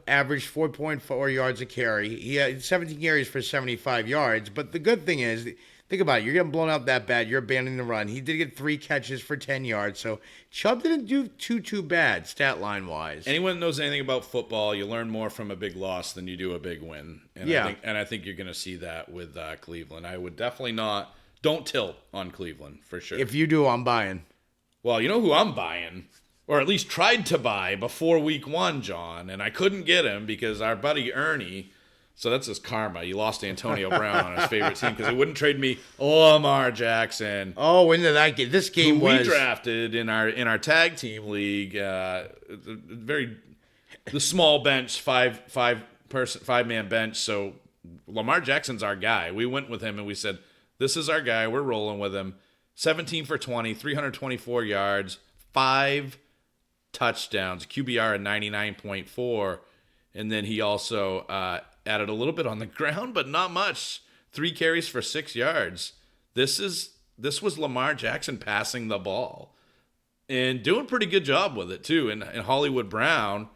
averaged 4.4 yards a carry. He had 17 carries for 75 yards. But the good thing is, think about it. You're getting blown out that bad. You're abandoning the run. He did get 3 catches for 10 yards. So Chubb didn't do too bad stat line wise. Anyone that knows anything about football, you learn more from a big loss than you do a big win. And I think you're going to see that with Cleveland. I would definitely not. Don't tilt on Cleveland, for sure. If you do, I'm buying. Well, you know who I'm buying? Or at least tried to buy before week 1, John. And I couldn't get him because our buddy Ernie, so that's his karma. He lost Antonio Brown on his favorite team because he wouldn't trade me Lamar Jackson. Oh, when did that get? This game who was... we drafted in our tag team league. The small bench, five-man bench, so Lamar Jackson's our guy. We went with him and we said, this is our guy. We're rolling with him. 17 for 20, 324 yards, 5 touchdowns, QBR at 99.4. And then he also added a little bit on the ground, but not much. 3 carries for 6 yards. This was Lamar Jackson passing the ball and doing a pretty good job with it too. And Hollywood Brown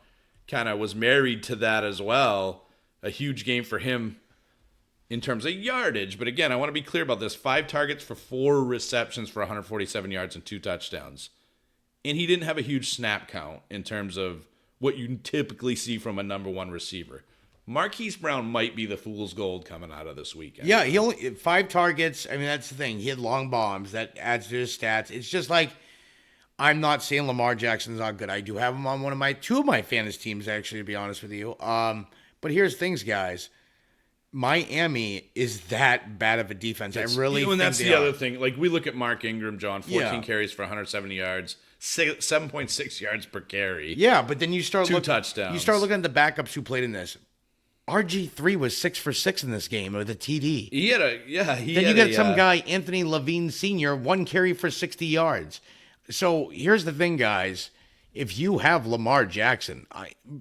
kind of was married to that as well. A huge game for him in terms of yardage. But again, I want to be clear about this. 5 targets for 4 receptions for 147 yards and 2 touchdowns. And he didn't have a huge snap count in terms of what you typically see from a number 1 receiver. Marquise Brown might be the fool's gold coming out of this weekend. Yeah, he only 5 targets. I mean, that's the thing. He had long bombs. That adds to his stats. It's just like, I'm not saying Lamar Jackson's not good. I do have him on 2 of my fantasy teams, actually, to be honest with you. But here's things, guys. Miami is that bad of a defense. I really think and that's they the are. other thing. Like, we look at Mark Ingram, John, 14 carries for 170 yards, 7.6 yards per carry. Yeah, but then you start 2 touchdowns. You start looking at the backups who played in this. RG3 was 6 for 6 in this game with a TD. Then you got some guy, Anthony Levine Sr., 1 carry for 60 yards. So here's the thing, guys. If you have Lamar Jackson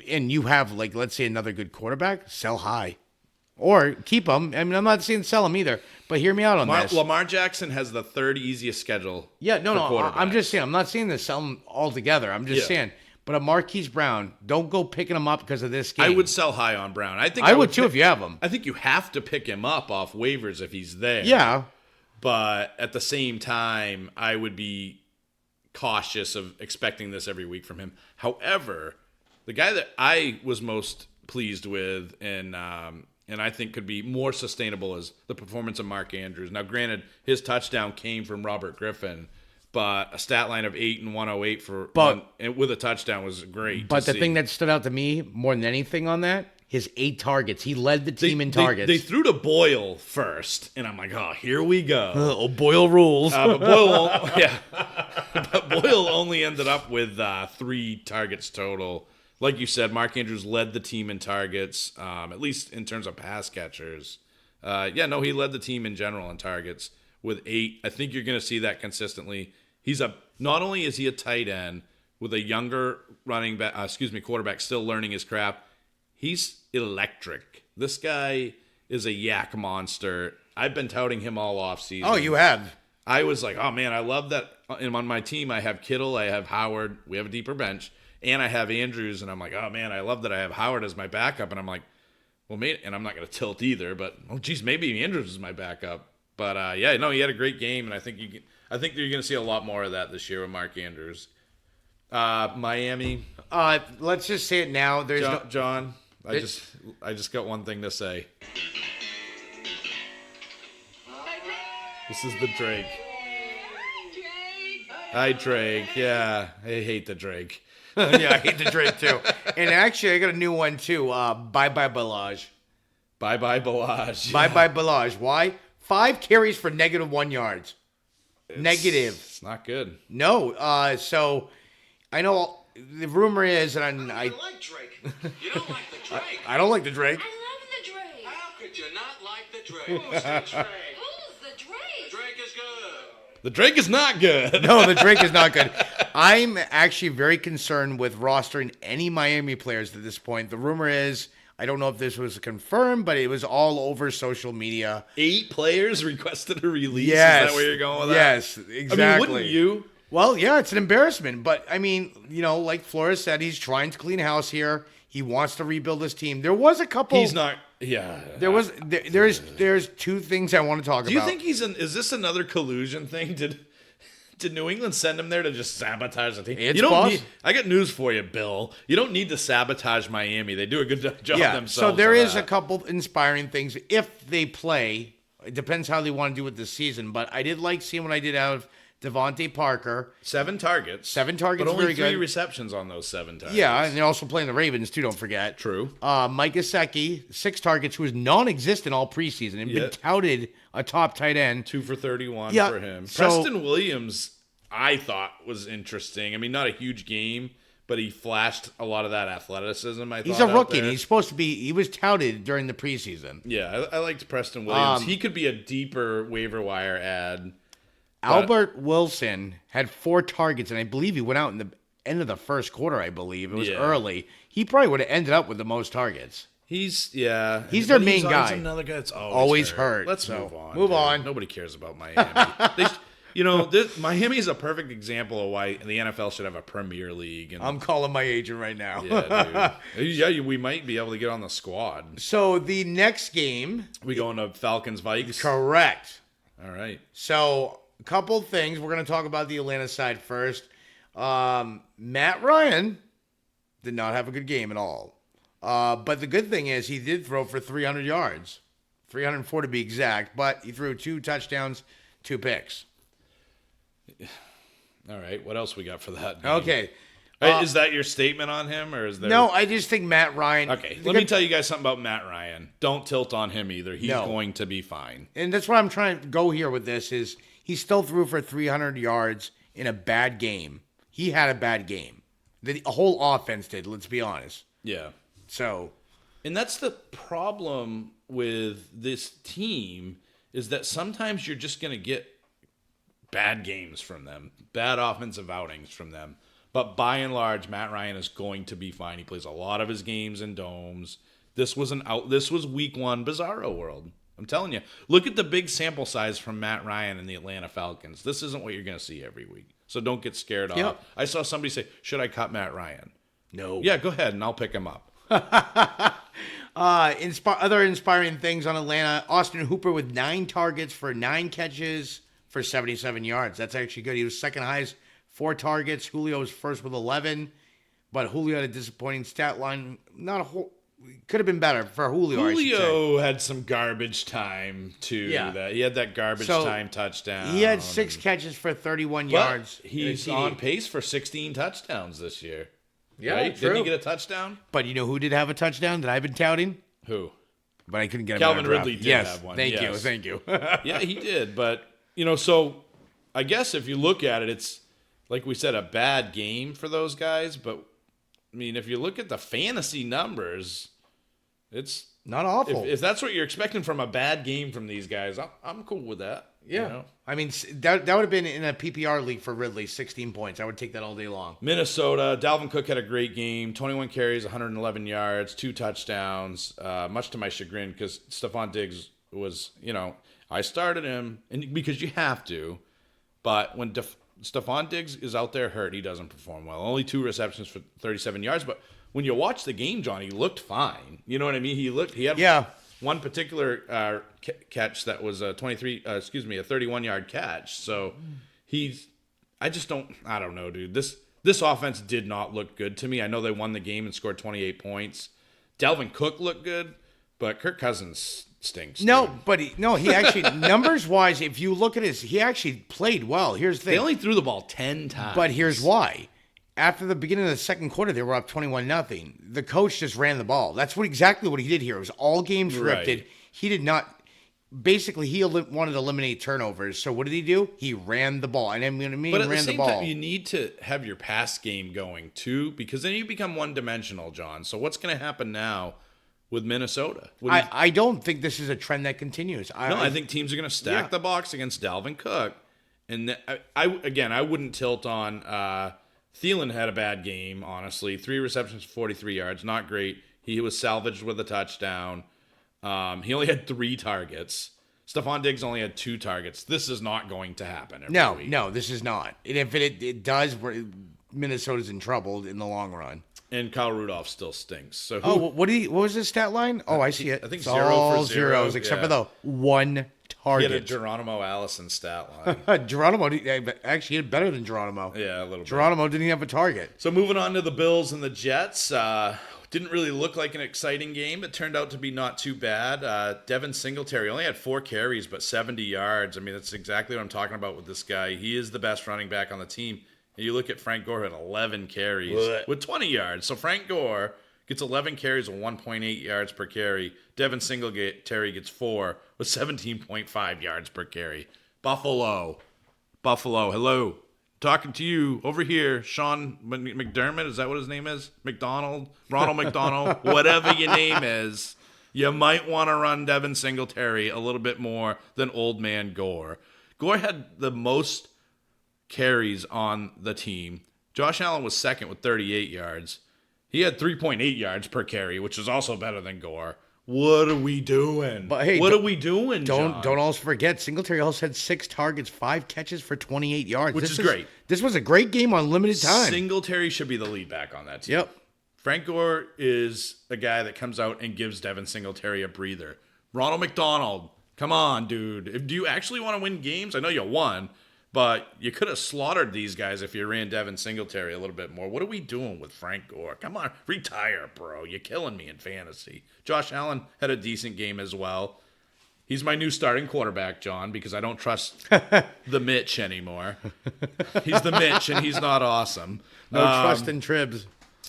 and you have, like, let's say another good quarterback, sell high. Or keep him. I mean, I'm not saying sell him either, but hear me out on this. Lamar Jackson has the 3rd easiest schedule. Yeah, no. I'm just saying. I'm not saying to sell him altogether. I'm just saying. But a Marquise Brown, don't go picking him up because of this game. I would sell high on Brown. I would too if you have him. I think you have to pick him up off waivers if he's there. Yeah. But at the same time, I would be cautious of expecting this every week from him. However, the guy that I was most pleased with and I think could be more sustainable is the performance of Mark Andrews. Now, granted, his touchdown came from Robert Griffin, but a stat line of 8 and 108 with a touchdown was great. But the thing that stood out to me more than anything on that, his 8 targets. He led the team in targets. They threw to Boyle first, and I'm like, oh, here we go. Boyle rules. But Boyle only ended up with 3 targets total. Like you said, Mark Andrews led the team in targets, at least in terms of pass catchers. He led the team in general in targets with 8. I think you're going to see that consistently. Not only is he a tight end with a younger quarterback still learning his craft, he's electric. This guy is a yak monster. I've been touting him all offseason. Oh, you have? I was like, oh man, I love that. And on my team, I have Kittle, I have Howard, we have a deeper bench. And I have Andrews, and I'm like, oh, man, I love that I have Howard as my backup. And I'm like, well, maybe, and I'm not going to tilt either, but, maybe Andrews is my backup. But, he had a great game, and I think you're going to see a lot more of that this year with Mark Andrews. Miami. Let's just say it now. John, I just got one thing to say. This is the Drake. Hi, Drake. Yeah, I hate the Drake. Yeah, I hate the Drake too. And actually, I got a new one too. Bye-bye Balaj. Bye-bye Balaj. Bye-bye Balaj. Why? 5 carries for -1 yards. Negative. It's not good. No. So, I know the rumor is, and I don't like Drake. You don't like the Drake. I don't like the Drake. I love the Drake. How could you not like the Drake? Who's the Drake? Who's the Drake? Drake is good. The Drake is not good. No, the Drake is not good. I'm actually very concerned with rostering any Miami players at this point. The rumor is, I don't know if this was confirmed, but it was all over social media. 8 players requested a release? Yes. Is that where you're going with that? Yes, exactly. I mean, wouldn't you? Well, yeah, it's an embarrassment. But, I mean, like Flores said, he's trying to clean house here. He wants to rebuild his team. There was a couple... He's not... Yeah. There's 2 things I want to talk about. Do you think is this another collusion thing? Did New England send him there to just sabotage the team? I got news for you, Bill. You don't need to sabotage Miami. They do a good job themselves. So there is a couple inspiring things if they play. It depends how they want to do it this season. But I did like seeing what I did out of Devontae Parker. 7 targets. 7 targets, but only very 3 good. receptions on those 7 targets. Yeah, and they're also playing the Ravens too, don't forget. True. Mike Gesicki, 6 targets, who was non-existent all preseason and been touted a top tight end. 2 for 31 for him. So, Preston Williams, I thought, was interesting. I mean, not a huge game, but he flashed a lot of that athleticism. He's a rookie, and he's supposed to be. He was touted during the preseason. Yeah, I liked Preston Williams. He could be a deeper waiver wire ad. Albert Wilson had 4 targets, and I believe he went out in the end of the first quarter. I believe it was early. He probably would have ended up with the most targets. He's their main guy. He's another guy that's always hurt. Let's move on. Move on. Nobody cares about Miami. Miami is a perfect example of why the NFL should have a Premier League. And, I'm calling my agent right now. Yeah, dude. We might be able to get on the squad. So the next game, We going to Falcons Vikes? correct. All right. So a couple things. We're going to talk about the Atlanta side first. Matt Ryan did not have a good game at all. But the good thing is he did throw for 300 yards, 304 to be exact. But he threw 2 touchdowns, 2 picks. All right. What else we got for that? Okay. Is that your statement on him, or is there? No, I just think Matt Ryan. Okay. Let me tell you guys something about Matt Ryan. Don't tilt on him either. He's No. going to be fine. And that's what I'm trying to go here with this is he still threw for 300 yards in a bad game. He had a bad game. The whole offense did, let's be honest. Yeah. So, And that's the problem with this team is that sometimes you're just going to get bad games from them, bad offensive outings from them. But by and large, Matt Ryan is going to be fine. He plays a lot of his games in domes. This was week 1 Bizzaro world. I'm telling you. Look at the big sample size from Matt Ryan and the Atlanta Falcons. This isn't what you're going to see every week. So don't get scared off. I saw somebody say, "Should I cut Matt Ryan?" no. Yeah, go ahead and I'll pick him up. Other inspiring things on Atlanta. Austin Hooper with 9 targets for 9 catches for 77 yards. That's actually good. He was second highest, 4 targets. Julio was first with 11. But Julio had a disappointing stat line. Not a whole... Could have been better for Julio, I should say. Julio had some garbage time, too. Yeah. He had that garbage time touchdown. He had 6 catches for 31 yards. He's on pace for 16 touchdowns this year. Yeah, right? true. Didn't he get a touchdown? But you know who did have a touchdown that I've been touting? Who? But I couldn't get him. Calvin out of draft. Ridley did yes, have one. Thank Yes. you. Yeah, he did. But, so I guess if you look at it, it's, like we said, a bad game for those guys. But, I mean, if you look at the fantasy numbers, it's Not awful. If that's what you're expecting from a bad game from these guys, I'm cool with that. Yeah. I mean, that would have been in a PPR league for Ridley, 16 points. I would take that all day long. Minnesota, Dalvin Cook had a great game, 21 carries, 111 yards, 2 touchdowns, much to my chagrin because Stephon Diggs was, I started him and because you have to, but when Stephon Diggs is out there hurt, he doesn't perform well. Only 2 receptions for 37 yards, but when you watch the game, John, he looked fine. You know what I mean? He had one particular catch that was a 31-yard catch. So I don't know, dude. This offense did not look good to me. I know they won the game and scored 28 points. Dalvin Cook looked good, but Kirk Cousins stinks. No, dude. but he actually, numbers wise, if you look at he actually played well. Here's the thing. They only threw the ball 10 times. But here's why. After the beginning of the second quarter, they were up 21-0. The coach just ran the ball. That's exactly what he did here. It was all game scripted. Right. He did not. Basically, he wanted to eliminate turnovers. So what did he do? He ran the ball. And I mean, but at ran the same the ball. time, you need to have your pass game going too, because then you become one-dimensional, John. So what's going to happen now with Minnesota? I don't think this is a trend that continues. I think teams are going to stack the box against Dalvin Cook. And I wouldn't tilt on Thielen had a bad game, honestly. 3 receptions, 43 yards. Not great. He was salvaged with a touchdown. He only had 3 targets. Stephon Diggs only had 2 targets. This is not going to happen every week. No, this is not. And if it does, Minnesota's in trouble in the long run. And Kyle Rudolph still stinks. So what was his stat line? Oh, I see it. I think it's 0 all for 0, zeros, except for yeah. the 1 he had a target. Geronimo Allison stat line. Geronimo actually had better than Geronimo. Yeah, a little bit. Geronimo didn't have a target. So moving on to the Bills and the Jets. Didn't really look like an exciting game. It turned out to be not too bad. Devin Singletary only had 4 carries, but 70 yards. I mean, that's exactly what I'm talking about with this guy. He is the best running back on the team. And you look at Frank Gore, who had 11 carries with 20 yards. So Frank Gore gets 11 carries with 1.8 yards per carry. Devin Singletary gets 4 with 17.5 yards per carry. Buffalo, hello. talking to you over here, Sean McDermott. Is that what his name is? McDonald? Ronald McDonald? Whatever your name is. You might want to run Devin Singletary a little bit more than old man Gore. Gore had the most carries on the team. Josh Allen was second with 38 yards. He had 3.8 yards per carry, which is also better than Gore. What are we doing? But hey, what are we doing, John? Don't also forget, Singletary also had 6 targets, 5 catches for 28 yards. Which is great. This was a great game on limited time. Singletary should be the lead back on that team. Yep. Frank Gore is a guy that comes out and gives Devin Singletary a breather. Ronald McDonald, come on, dude. Do you actually want to win games? I know you won, but you could have slaughtered these guys if you ran Devin Singletary a little bit more. What are we doing with Frank Gore? Come on, retire, bro. You're killing me in fantasy. Josh Allen had a decent game as well. He's my new starting quarterback, John, because I don't trust the Mitch anymore. He's the Mitch, and he's not awesome. No trust in Tribs.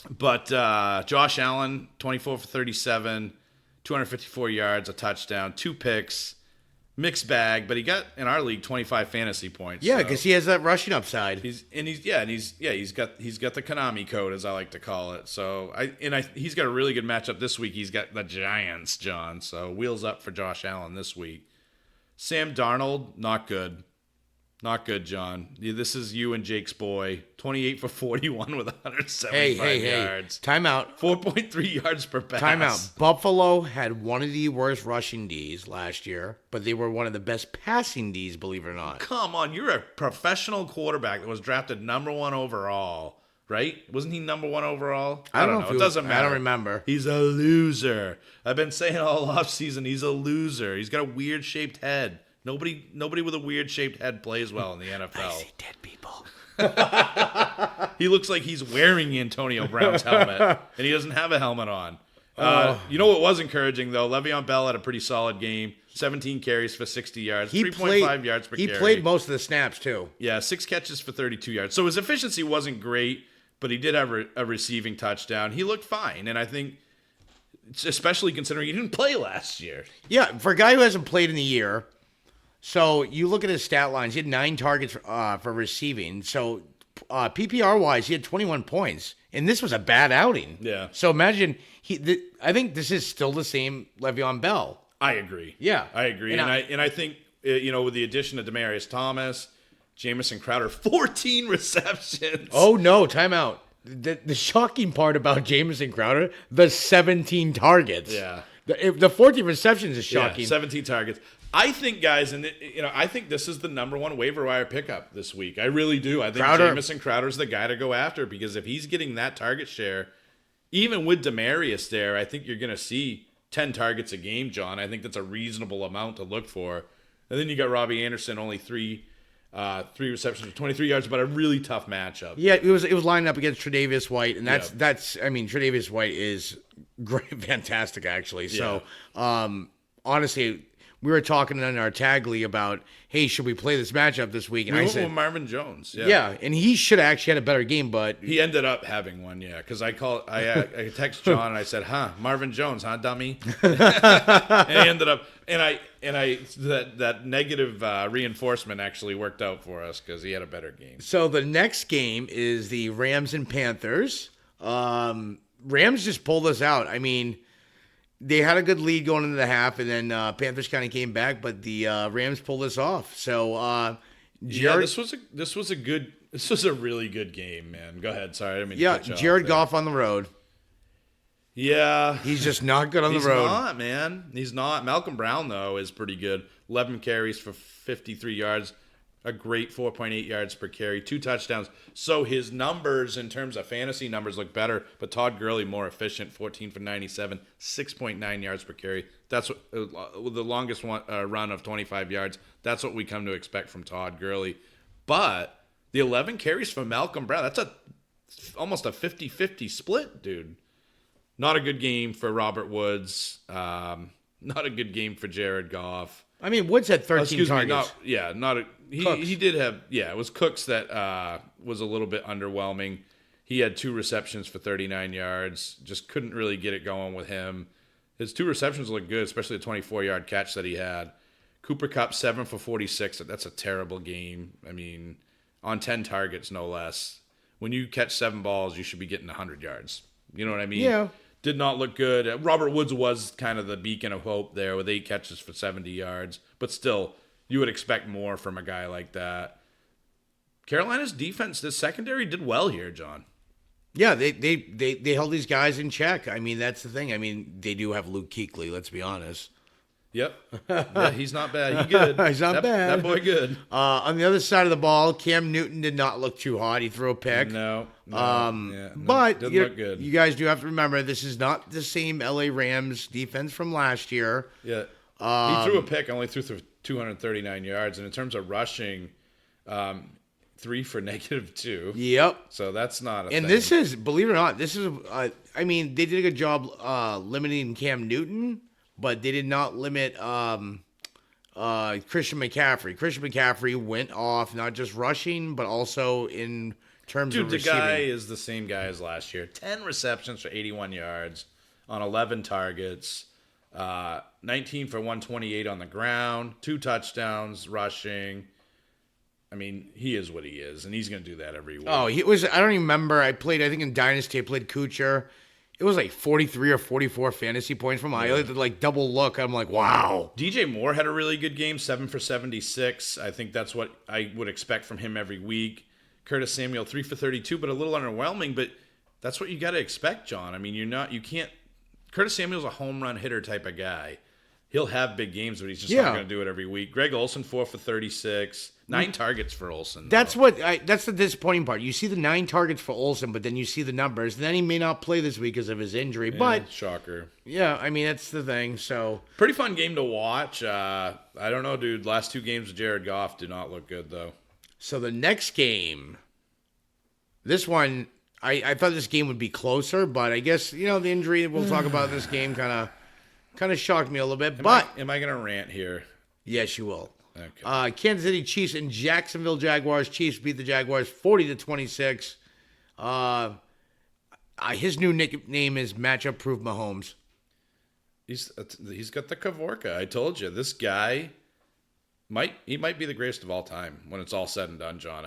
But Josh Allen, 24 for 37, 254 yards, a touchdown, 2 picks, mixed bag. But he got in our league 25 fantasy points. Yeah, because he has that rushing upside. He's got the Konami code, as I like to call it. So he's got a really good matchup this week. He's got the Giants, John. So wheels up for Josh Allen this week. Sam Darnold, not good. Not good, John. This is you and Jake's boy. 28 for 41 with 175 yards. Timeout. 4.3 yards per pass. Timeout. Buffalo had one of the worst rushing Ds last year, but they were one of the best passing Ds, believe it or not. Come on, you're a professional quarterback that was drafted number 1 overall, right? Wasn't he number 1 overall? I don't know. It doesn't matter. I don't remember. He's a loser. I've been saying all offseason he's a loser. He's got a weird-shaped head. Nobody with a weird-shaped head plays well in the NFL. I see dead people. He looks like he's wearing Antonio Brown's helmet, and he doesn't have a helmet on. You know what was encouraging, though? Le'Veon Bell had a pretty solid game. 17 carries for 60 yards, 3.5 yards per carry. He played most of the snaps, too. Yeah, 6 catches for 32 yards. So his efficiency wasn't great, but he did have a receiving touchdown. He looked fine, and I think, especially considering he didn't play last year. Yeah, for a guy who hasn't played in a year, so you look at his stat lines, he had 9 targets for receiving. So PPR-wise, he had 21 points, and this was a bad outing. Yeah. So imagine, I think this is still the same Le'Veon Bell. I agree. Yeah. I agree. And I think, with the addition of Demaryius Thomas, Jamison Crowder, 14 receptions. Oh, no, timeout. The shocking part about Jamison Crowder, the 17 targets. Yeah. The 14 receptions is shocking. Yeah, 17 targets. I think, guys, I think this is the number 1 waiver wire pickup this week. I really do. I think Jamison Crowder's the guy to go after, because if he's getting that target share, even with Demaryius there, I think you're going to see 10 targets a game, John. I think that's a reasonable amount to look for. And then you got Robbie Anderson, only 3 receptions for 23 yards, but a really tough matchup. Yeah, it was lining up against Tre'Davious White, and that's Tre'Davious White is great, fantastic actually. So, honestly, we were talking in our tag league about, hey, should we play this matchup this week? And I said, went with Marvin Jones. Yeah, and he should have actually had a better game, but he ended up having one. Yeah, because I text John and I said, Marvin Jones, dummy. And he ended up, that negative reinforcement actually worked out for us because he had a better game. So the next game is the Rams and Panthers. Rams just pulled us out. I mean, they had a good lead going into the half, and then Panthers kind of came back, but the Rams pulled us off. So, this was a really good game, man. Go ahead. Sorry, I didn't mean to cut you off Jared there. Goff on the road. Yeah, he's just not good on the road. He's not, man. He's not. Malcolm Brown though is pretty good. 11 carries for 53 yards. A great 4.8 yards per carry, 2 touchdowns. So his numbers in terms of fantasy numbers look better, but Todd Gurley more efficient, 14 for 97, 6.9 yards per carry. That's what, the longest run of 25 yards. That's what we come to expect from Todd Gurley. But the 11 carries from Malcolm Brown, that's almost a 50-50 split, dude. Not a good game for Robert Woods. Not a good game for Jared Goff. I mean, Woods had 13 targets. He did have, it was Cooks that was a little bit underwhelming. He had 2 receptions for 39 yards. Just couldn't really get it going with him. His 2 receptions looked good, especially the 24-yard catch that he had. Cooper Kupp, 7 for 46. That's a terrible game. I mean, on 10 targets, no less. When you catch 7 balls, you should be getting 100 yards. You know what I mean? Yeah. Did not look good. Robert Woods was kind of the beacon of hope there with 8 catches for 70 yards. But still, you would expect more from a guy like that. Carolina's defense, this secondary did well here, John. Yeah, they held these guys in check. I mean, that's the thing. I mean, they do have Luke Kuechly, let's be honest. Yep. Yeah, he's not bad. He good. He's not bad. That boy good. On the other side of the ball, Cam Newton did not look too hot. He threw a pick. No. But didn't look good. You guys do have to remember, this is not the same LA Rams defense from last year. Yeah. He threw a pick, only threw for 239 yards. And in terms of rushing, 3 for -2. Yep. So that's not a And thing. this is, believe it or not, this is, I mean, they did a good job limiting Cam Newton, but they did not limit Christian McCaffrey. Christian McCaffrey went off, not just rushing, but also in terms of the receiving. guy is the same guy as last year. 10 receptions for 81 yards on 11 targets. 19 for 128 on the ground. 2 touchdowns rushing. I mean, he is what he is, and he's going to do that every week. Oh, he was, I don't even remember. I think in Dynasty, I played Kuchar. It was like 43 or 44 fantasy points from him. I did like double look. I'm like, wow. DJ Moore had a really good game, 7 for 76. I think that's what I would expect from him every week. Curtis Samuel, 3 for 32, but a little underwhelming. But that's what you got to expect, John. I mean, you can't. Curtis Samuel's a home run hitter type of guy. He'll have big games, but he's just not going to do it every week. Greg Olsen, 4 for 36. 9 targets for Olsen. That's the disappointing part. You see the 9 targets for Olsen, but then you see the numbers. Then he may not play this week because of his injury. Yeah, but shocker. Yeah, I mean, that's the thing. So pretty fun game to watch. I don't know, dude. Last 2 games with Jared Goff do not look good, though. So the next game, this one, I thought this game would be closer, but I guess, the injury we'll talk about this game kind of shocked me a little bit. Am I going to rant here? Yes, you will. Okay. Kansas City Chiefs and Jacksonville Jaguars. Chiefs beat the Jaguars 40-26. His new nickname is Matchup Proof Mahomes. He's got the Kavorka. I told you, this guy might be the greatest of all time when it's all said and done, John.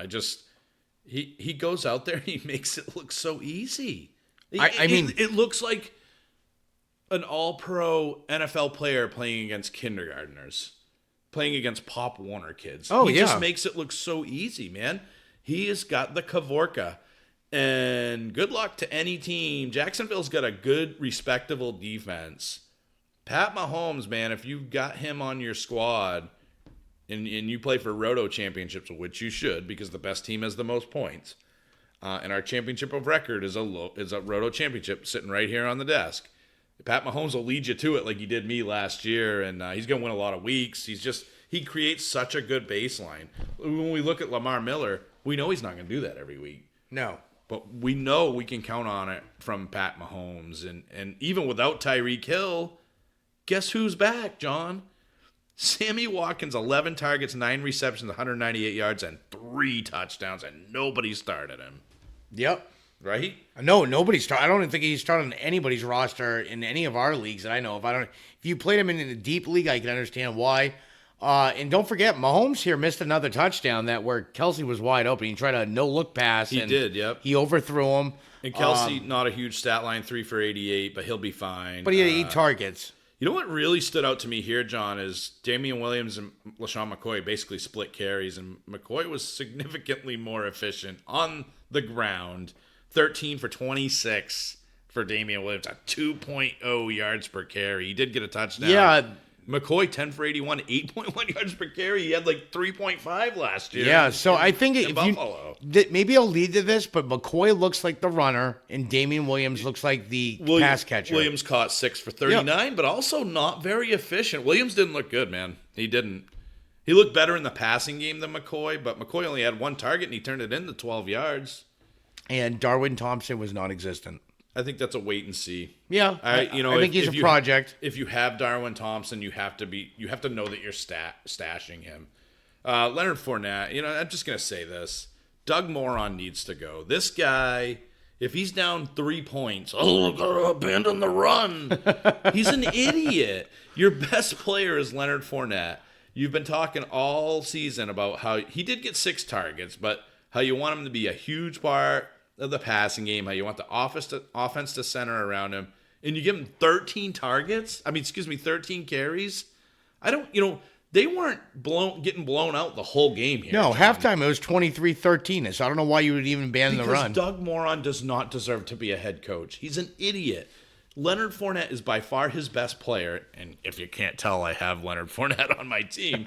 He goes out there and he makes it look so easy. It looks like an all-pro NFL player playing against kindergartners. Playing against Pop Warner kids. He just makes it look so easy, man. He has got the Kavorka. And good luck to any team. Jacksonville's got a good, respectable defense. Pat Mahomes, man, if you've got him on your squad and you play for Roto championships, which you should because the best team has the most points, and our championship of record is a Roto championship sitting right here on the desk. Pat Mahomes will lead you to it like he did me last year, and he's going to win a lot of weeks. He creates such a good baseline. When we look at Lamar Miller, we know he's not going to do that every week. No. But we know we can count on it from Pat Mahomes. And even without Tyreek Hill, guess who's back, John? Sammy Watkins, 11 targets, 9 receptions, 198 yards, and 3 touchdowns, and nobody started him. Yep. Right? No, nobody started. I don't even think he started on anybody's roster in any of our leagues that I know of. If you played him in a deep league, I can understand why. And don't forget, Mahomes here missed another touchdown where Kelsey was wide open. He tried a no-look pass. He did, yep. He overthrew him. And Kelsey, not a huge stat line, 3 for 88, but he'll be fine. But he had 8 targets. You know what really stood out to me here, John, is Damian Williams and LaShawn McCoy basically split carries, and McCoy was significantly more efficient on the ground. 13 for 26 for Damian Williams at 2.0 yards per carry. He did get a touchdown. Yeah. McCoy, 10 for 81, 8.1 yards per carry. He had like 3.5 last year. Yeah, so I think Buffalo. Maybe I'll lead to this, but McCoy looks like the runner, and Damian Williams looks like the pass catcher. Williams caught 6 for 39, but also not very efficient. Williams didn't look good, man. He didn't. He looked better in the passing game than McCoy, but McCoy only had 1 target, and he turned it into 12 yards. And Darwin Thompson was non-existent. I think that's a wait and see. Yeah, I think he's a project. If you have Darwin Thompson, you have to know that you're stashing him. Leonard Fournette, I'm just gonna say this: Doug Moron needs to go. This guy, if he's down 3 points, gotta abandon the run. He's an idiot. Your best player is Leonard Fournette. You've been talking all season about how he did get 6 targets, but how you want him to be a huge part of the passing game, how you want the offense to center around him, and you give him 13 targets? 13 carries? They weren't getting blown out the whole game here. No, John. halftime it was 23-13. So I don't know why you would even ban the run. Doug Moron does not deserve to be a head coach. He's an idiot. Leonard Fournette is by far his best player, and if you can't tell, I have Leonard Fournette on my team.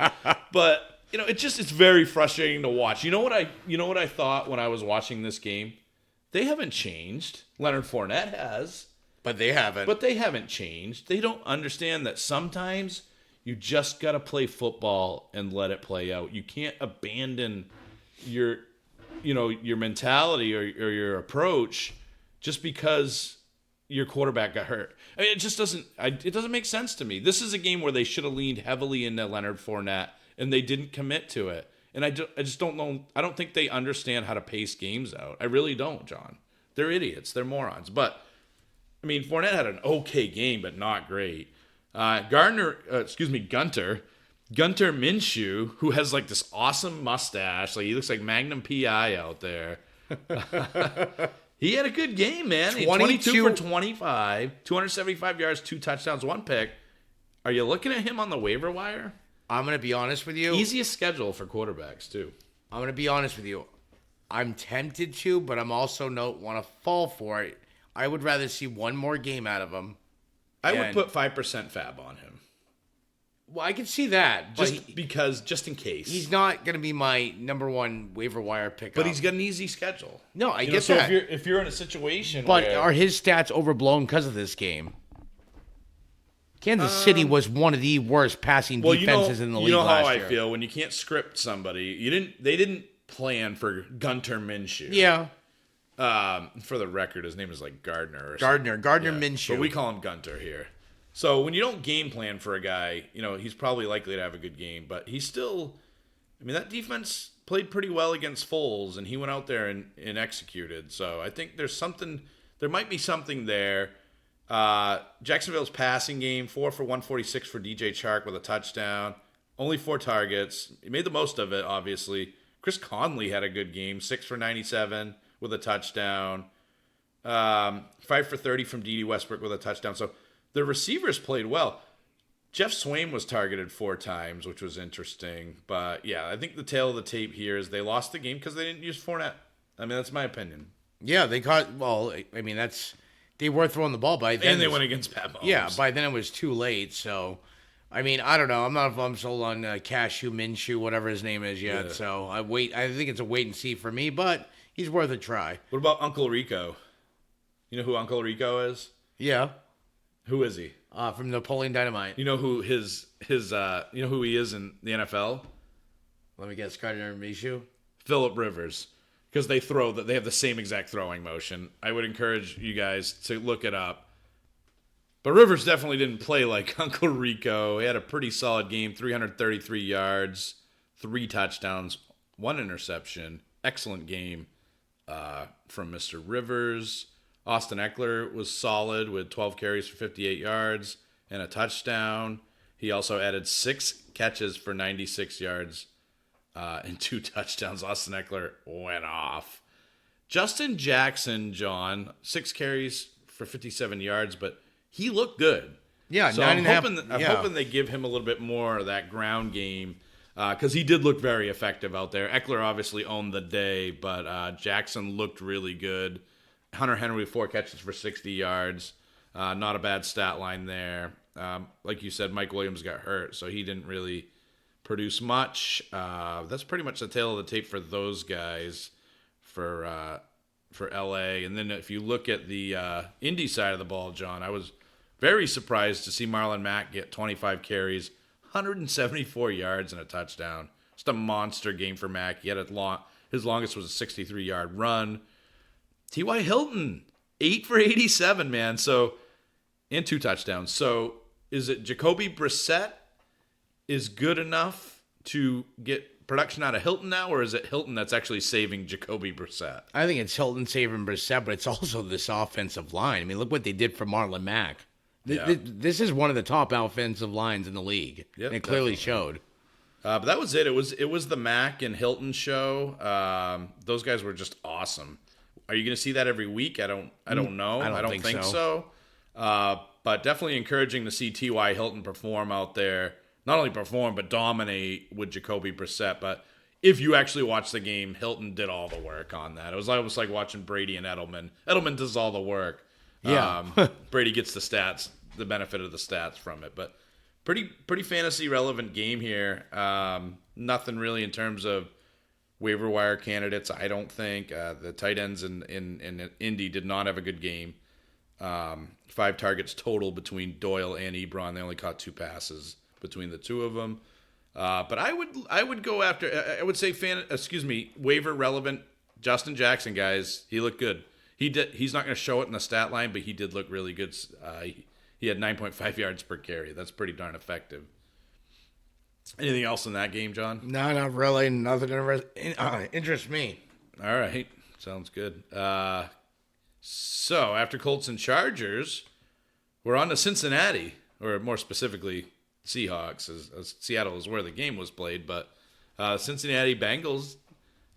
But it's very frustrating to watch. You know what I thought when I was watching this game? They haven't changed. Leonard Fournette has, But they haven't. but they haven't changed. They don't understand that sometimes you just got to play football and let it play out. You can't abandon your mentality or your approach just because your quarterback got hurt. I mean, it doesn't make sense to me. This is a game where they should have leaned heavily into Leonard Fournette, and they didn't commit to it. And I just don't know. I don't think they understand how to pace games out. I really don't, John. They're idiots. They're morons. But, I mean, Fournette had an okay game, but not great. Gunter Minshew, who has like this awesome mustache, like he looks like Magnum PI out there. He had a good game, man. 22 for 25, 275 yards, 2 touchdowns, 1 pick. Are you looking at him on the waiver wire? I'm going to be honest with you. Easiest schedule for quarterbacks, too. I'm going to be honest with you. I'm tempted to, but I'm also want to fall for it. I would rather see one more game out of him. I would put 5% fab on him. Well, I can see that. But Just in case. he's not going to be my number one waiver wire pickup. But he's got an easy schedule. No, I get so that. if you're in a situation But where... are his stats overblown because of this game? Kansas City was one of the worst passing defenses in the league last year. You know how I feel when you can't script somebody. They didn't plan for Gunter Minshew. Yeah. For the record, his name is like Gardner. Gardner Minshew. But we call him Gunter here. So when you don't game plan for a guy, he's probably likely to have a good game. But he's still... I mean, that defense played pretty well against Foles, and he went out there and executed. So I think there's something... There might be something there. Jacksonville's passing game, 4 for 146 for DJ Chark with a touchdown. Only 4 targets. He made the most of it, obviously. Chris Conley had a good game, 6 for 97 with a touchdown. 5 for 30 from D.D. Westbrook with a touchdown. So the receivers played well. Jeff Swain was targeted 4 times, which was interesting. But, yeah, I think the tail of the tape here is they lost the game because they didn't use Fournette. I mean, that's my opinion. Yeah, they caught... Well, I mean, that's... They were throwing the ball by then. And they went against Pat Mahomes. Yeah, by then it was too late. So, I mean, I don't know. I'm sold on Cashew Minshew, whatever his name is yet. Yeah. So I think it's a wait and see for me, but he's worth a try. What about Uncle Rico? You know who Uncle Rico is? Yeah. Who is he? From Napoleon Dynamite. You know who you know who he is in the NFL? Let me guess, Gardner Minshew. Phillip Rivers. Because they have the same exact throwing motion. I would encourage you guys to look it up. But Rivers definitely didn't play like Uncle Rico. He had a pretty solid game, 333 yards, 3 touchdowns, 1 interception. Excellent game from Mr. Rivers. Austin Eckler was solid with 12 carries for 58 yards and a touchdown. He also added 6 catches for 96 yards. And 2 touchdowns. Austin Eckler went off. Justin Jackson, John, 6 carries for 57 yards, but he looked good. Yeah, so 9.5. I'm hoping they give him a little bit more of that ground game because he did look very effective out there. Eckler obviously owned the day, but Jackson looked really good. Hunter Henry, 4 catches for 60 yards. Not a bad stat line there. Like you said, Mike Williams got hurt, so he didn't really produce much. That's pretty much the tail of the tape for those guys for LA. And then if you look at the Indy side of the ball, John, I was very surprised to see Marlon Mack get 25 carries, 174 yards and a touchdown. Just a monster game for Mack. He had his longest was a 63-yard run. T.Y. Hilton, 8 for 87, man. So, and 2 touchdowns. So is it Jacoby Brissett is good enough to get production out of Hilton now, or is it Hilton that's actually saving Jacoby Brissett? I think it's Hilton saving Brissett, but it's also this offensive line. I mean, look what they did for Marlon Mack. Yeah. This is one of the top offensive lines in the league. Yep, it clearly definitely showed. But that was it. It was the Mac and Hilton show. Those guys were just awesome. Are you going to see that every week? I don't know. I don't think so. But definitely encouraging to see T.Y. Hilton perform out there. Not only perform, but dominate with Jacoby Brissett. But if you actually watch the game, Hilton did all the work on that. It was almost like watching Brady and Edelman. Edelman does all the work. Yeah. Brady gets the stats, the benefit of the stats from it. But pretty fantasy relevant game here. Nothing really in terms of waiver wire candidates, I don't think. The tight ends in Indy did not have a good game. 5 targets total between Doyle and Ebron. They only caught 2 passes between the two of them. But I would go after. I would say waiver relevant Justin Jackson, guys. He looked good. He's not going to show it in the stat line, but he did look really good. He had 9.5 yards per carry. That's pretty darn effective. Anything else in that game, John? No, not really. Nothing interests me. All right, sounds good. So after Colts and Chargers, we're on to Cincinnati, or more specifically Seahawks, as Seattle is where the game was played. But Cincinnati Bengals,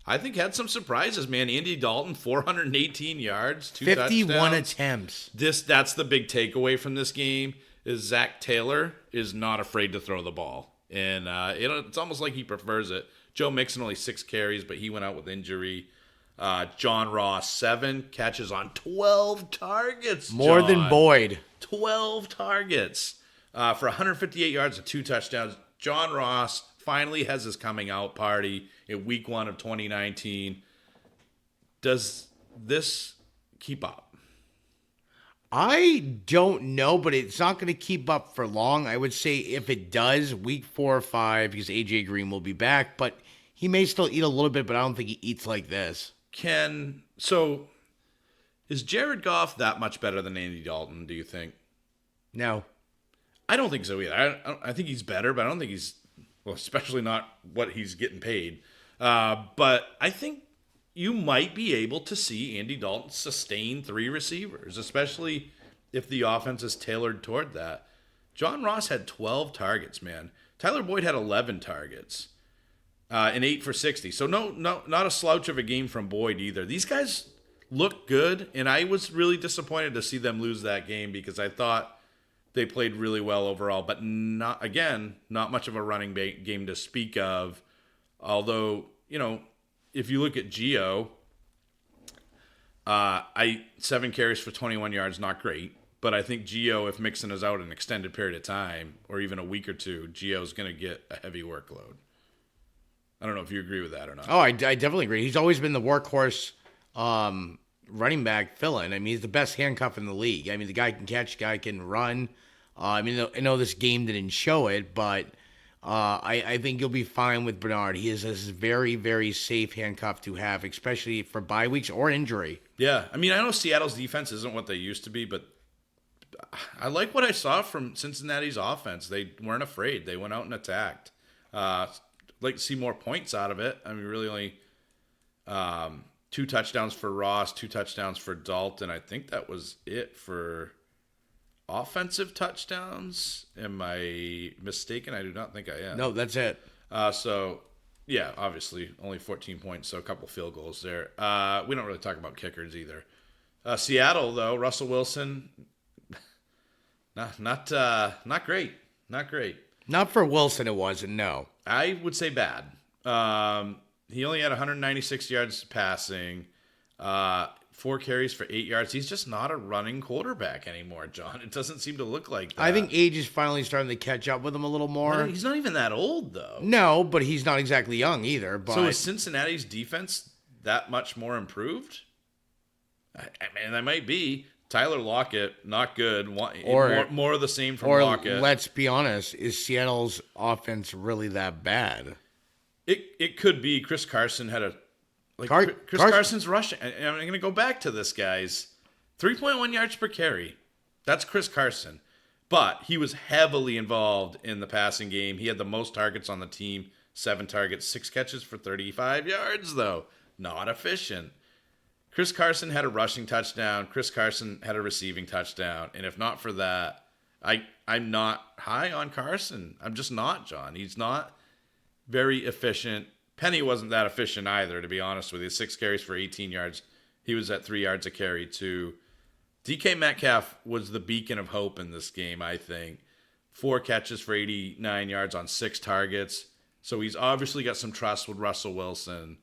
I think, had some surprises, man. Andy Dalton, 418 yards, 2 51 touchdowns. attempts. That's the big takeaway from this game, is Zach Taylor is not afraid to throw the ball. And it's almost like he prefers it. Joe Mixon only 6 carries, but he went out with injury. John Ross, 7 catches on 12 targets. More than Boyd. 12 targets for 158 yards and 2 touchdowns. John Ross finally has his coming out party in week 1 of 2019. Does this keep up? I don't know, but it's not going to keep up for long. I would say if it does, week 4 or 5, because AJ Green will be back, but he may still eat a little bit, but I don't think he eats like this. So is Jared Goff that much better than Andy Dalton, do you think? No. I don't think so either. I think he's better, but I don't think he's, well, especially not what he's getting paid. But I think you might be able to see Andy Dalton sustain 3 receivers, especially if the offense is tailored toward that. John Ross had 12 targets, man. Tyler Boyd had 11 targets and 8 for 60. So no, not a slouch of a game from Boyd either. These guys look good, and I was really disappointed to see them lose that game because I thought they played really well overall, but not much of a running game to speak of. Although, if you look at Gio, 7 carries for 21 yards, not great. But I think Gio, if Mixon is out an extended period of time, or even a week or two, Gio's going to get a heavy workload. I don't know if you agree with that or not. Oh, I definitely agree. He's always been the workhorse running back fill-in. I mean, he's the best handcuff in the league. I mean, the guy can catch, guy can run. I know this game didn't show it, but I think you'll be fine with Bernard. He is a very, very safe handcuff to have, especially for bye weeks or injury. Yeah, I mean, I know Seattle's defense isn't what they used to be, but I like what I saw from Cincinnati's offense. They weren't afraid. They went out and attacked. Like to see more points out of it. I mean, really only 2 touchdowns for Ross, 2 touchdowns for Dalton. I think that was it for offensive touchdowns. Am I mistaken? I do not think I am. No, that's it. So, yeah, obviously only 14 points, so a couple field goals there. We don't really talk about kickers either. Seattle, though, Russell Wilson, not great. Not great. Not for Wilson, it wasn't, no. I would say bad. He only had 196 yards passing, 4 carries for 8 yards. He's just not a running quarterback anymore, John. It doesn't seem to look like that. I think age is finally starting to catch up with him a little more. He's not even that old, though. No, but he's not exactly young either. But So is Cincinnati's defense that much more improved? I mean, that might be. Tyler Lockett, not good. More of the same from Lockett. Let's be honest, is Seattle's offense really that bad? It could be. Chris Carson had Chris Carson's rushing. I'm going to go back to this, guys. 3.1 yards per carry. That's Chris Carson. But he was heavily involved in the passing game. He had the most targets on the team, 7 targets, 6 catches for 35 yards, though. Not efficient. Chris Carson had a rushing touchdown. Chris Carson had a receiving touchdown. And if not for that, I'm not high on Carson. I'm just not, John. He's not very efficient. Penny wasn't that efficient either, to be honest with you. 6 carries for 18 yards. He was at 3 yards a carry, too. DK Metcalf was the beacon of hope in this game, I think. 4 catches for 89 yards on 6 targets. So he's obviously got some trust with Russell Wilson.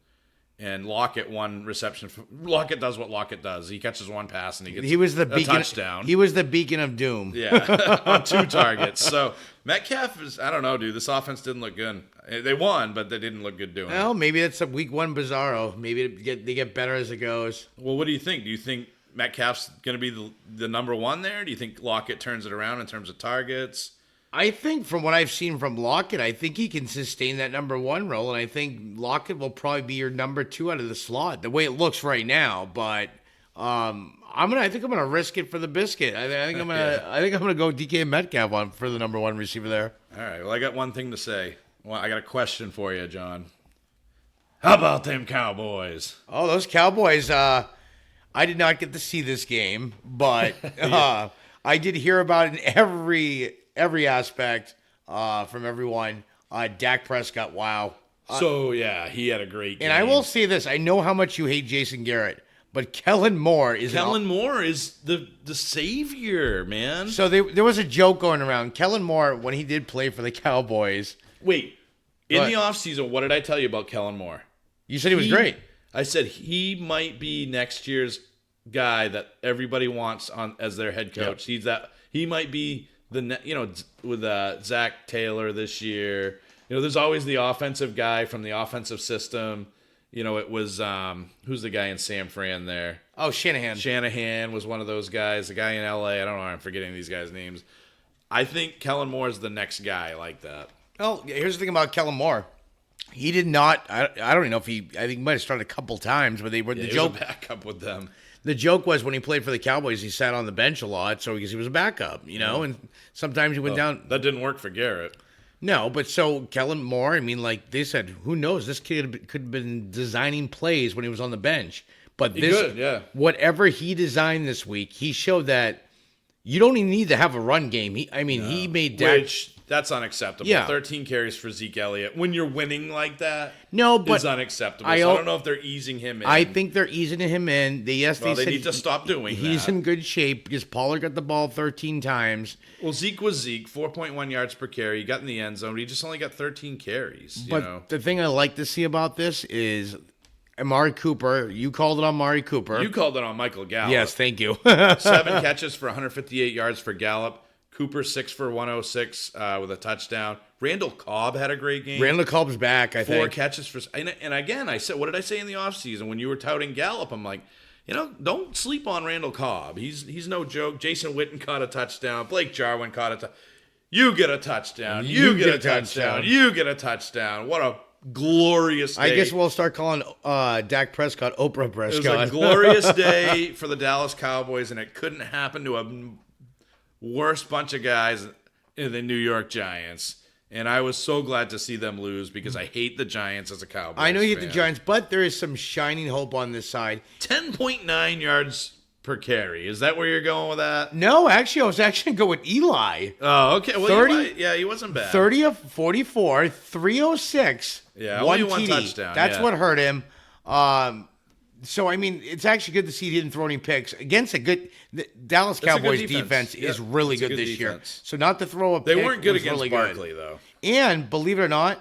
And Lockett, 1 reception. Lockett does what Lockett does. He catches 1 pass and he gets a touchdown. He was the beacon of doom. Yeah, on 2 targets. So Metcalf is, I don't know, dude. This offense didn't look good. They won, but they didn't look good doing it. Well, maybe that's a week 1 Bizzaro. Maybe they get better as it goes. Well, what do you think? Do you think Metcalf's going to be the number 1 there? Do you think Lockett turns it around in terms of targets? I think from what I've seen from Lockett, I think he can sustain that number 1 role, and I think Lockett will probably be your number 2 out of the slot, the way it looks right now. But I think I'm gonna risk it for the biscuit. I think I'm gonna go DK Metcalf for the number 1 receiver there. All right. Well, I got one thing to say. Well, I got a question for you, John. How about them Cowboys? Oh, those Cowboys! I did not get to see this game, but I did hear about it in every aspect from everyone. Dak Prescott, wow. He had a great game. And I will say this. I know how much you hate Jason Garrett, but Kellen Moore is the savior, man. So there was a joke going around. Kellen Moore, when he did play for the Cowboys. Wait, in the offseason, what did I tell you about Kellen Moore? You said he was great. I said he might be next year's guy that everybody wants as their head coach. Yep. He might be with Zach Taylor this year. There's always the offensive guy from the offensive system. It was who's the guy in San Fran there? Oh, Shanahan. Shanahan was one of those guys. The guy in LA, I don't know. I'm forgetting these guys' names. I think Kellen Moore is the next guy like that. Well, here's the thing about Kellen Moore. He did not. I don't even know if he. I think he might have started a couple times, but they were the joke. Was a backup with them. The joke was when he played for the Cowboys, he sat on the bench a lot, so because he was a backup, and sometimes he went down. That didn't work for Garrett. No, but so Kellen Moore, I mean, like they said, who knows? This kid could have been designing plays when he was on the bench. But whatever he designed this week, he showed that you don't even need to have a run game. He made Dak. That's unacceptable. Yeah. 13 carries for Zeke Elliott. When you're winning like that, is unacceptable. I don't know if they're easing him in. I think they're easing him in. They need to stop doing that. He's in good shape because Pollard got the ball 13 times. Well, Zeke was Zeke, 4.1 yards per carry. He got in the end zone. He just only got 13 carries. But the thing I like to see about this is Amari Cooper. You called it on Amari Cooper. You called it on Michael Gallup. Yes, thank you. 7 catches for 158 yards for Gallup. Cooper 6 for 106 with a touchdown. Randall Cobb had a great game. Randall Cobb's back, I think. 4 catches for... And again, I said, what did I say in the offseason when you were touting Gallup? I'm like, don't sleep on Randall Cobb. He's no joke. Jason Witten caught a touchdown. Blake Jarwin caught a touchdown. You get a touchdown. You get a touchdown. You get a touchdown. What a glorious day. I guess we'll start calling Dak Prescott Oprah Prescott. It was a glorious day for the Dallas Cowboys, and it couldn't happen to a worst bunch of guys in the New York Giants. And I was so glad to see them lose because I hate the Giants as a Cowboys I know you fan. hate the Giants, but there is some shining hope on this side. 10.9 yards per carry. Is that where you're going with that? No, actually, I was going to go with Eli. Oh, okay. Well, 30, he wasn't bad. 30 of 44, 306. Yeah, one only one TD. touchdown. That's what hurt him. So, I mean, it's actually good to see he didn't throw any picks against the Dallas Cowboys defense is really good this year. So not to throw a pick. They weren't good against really Barkley, though. And believe it or not,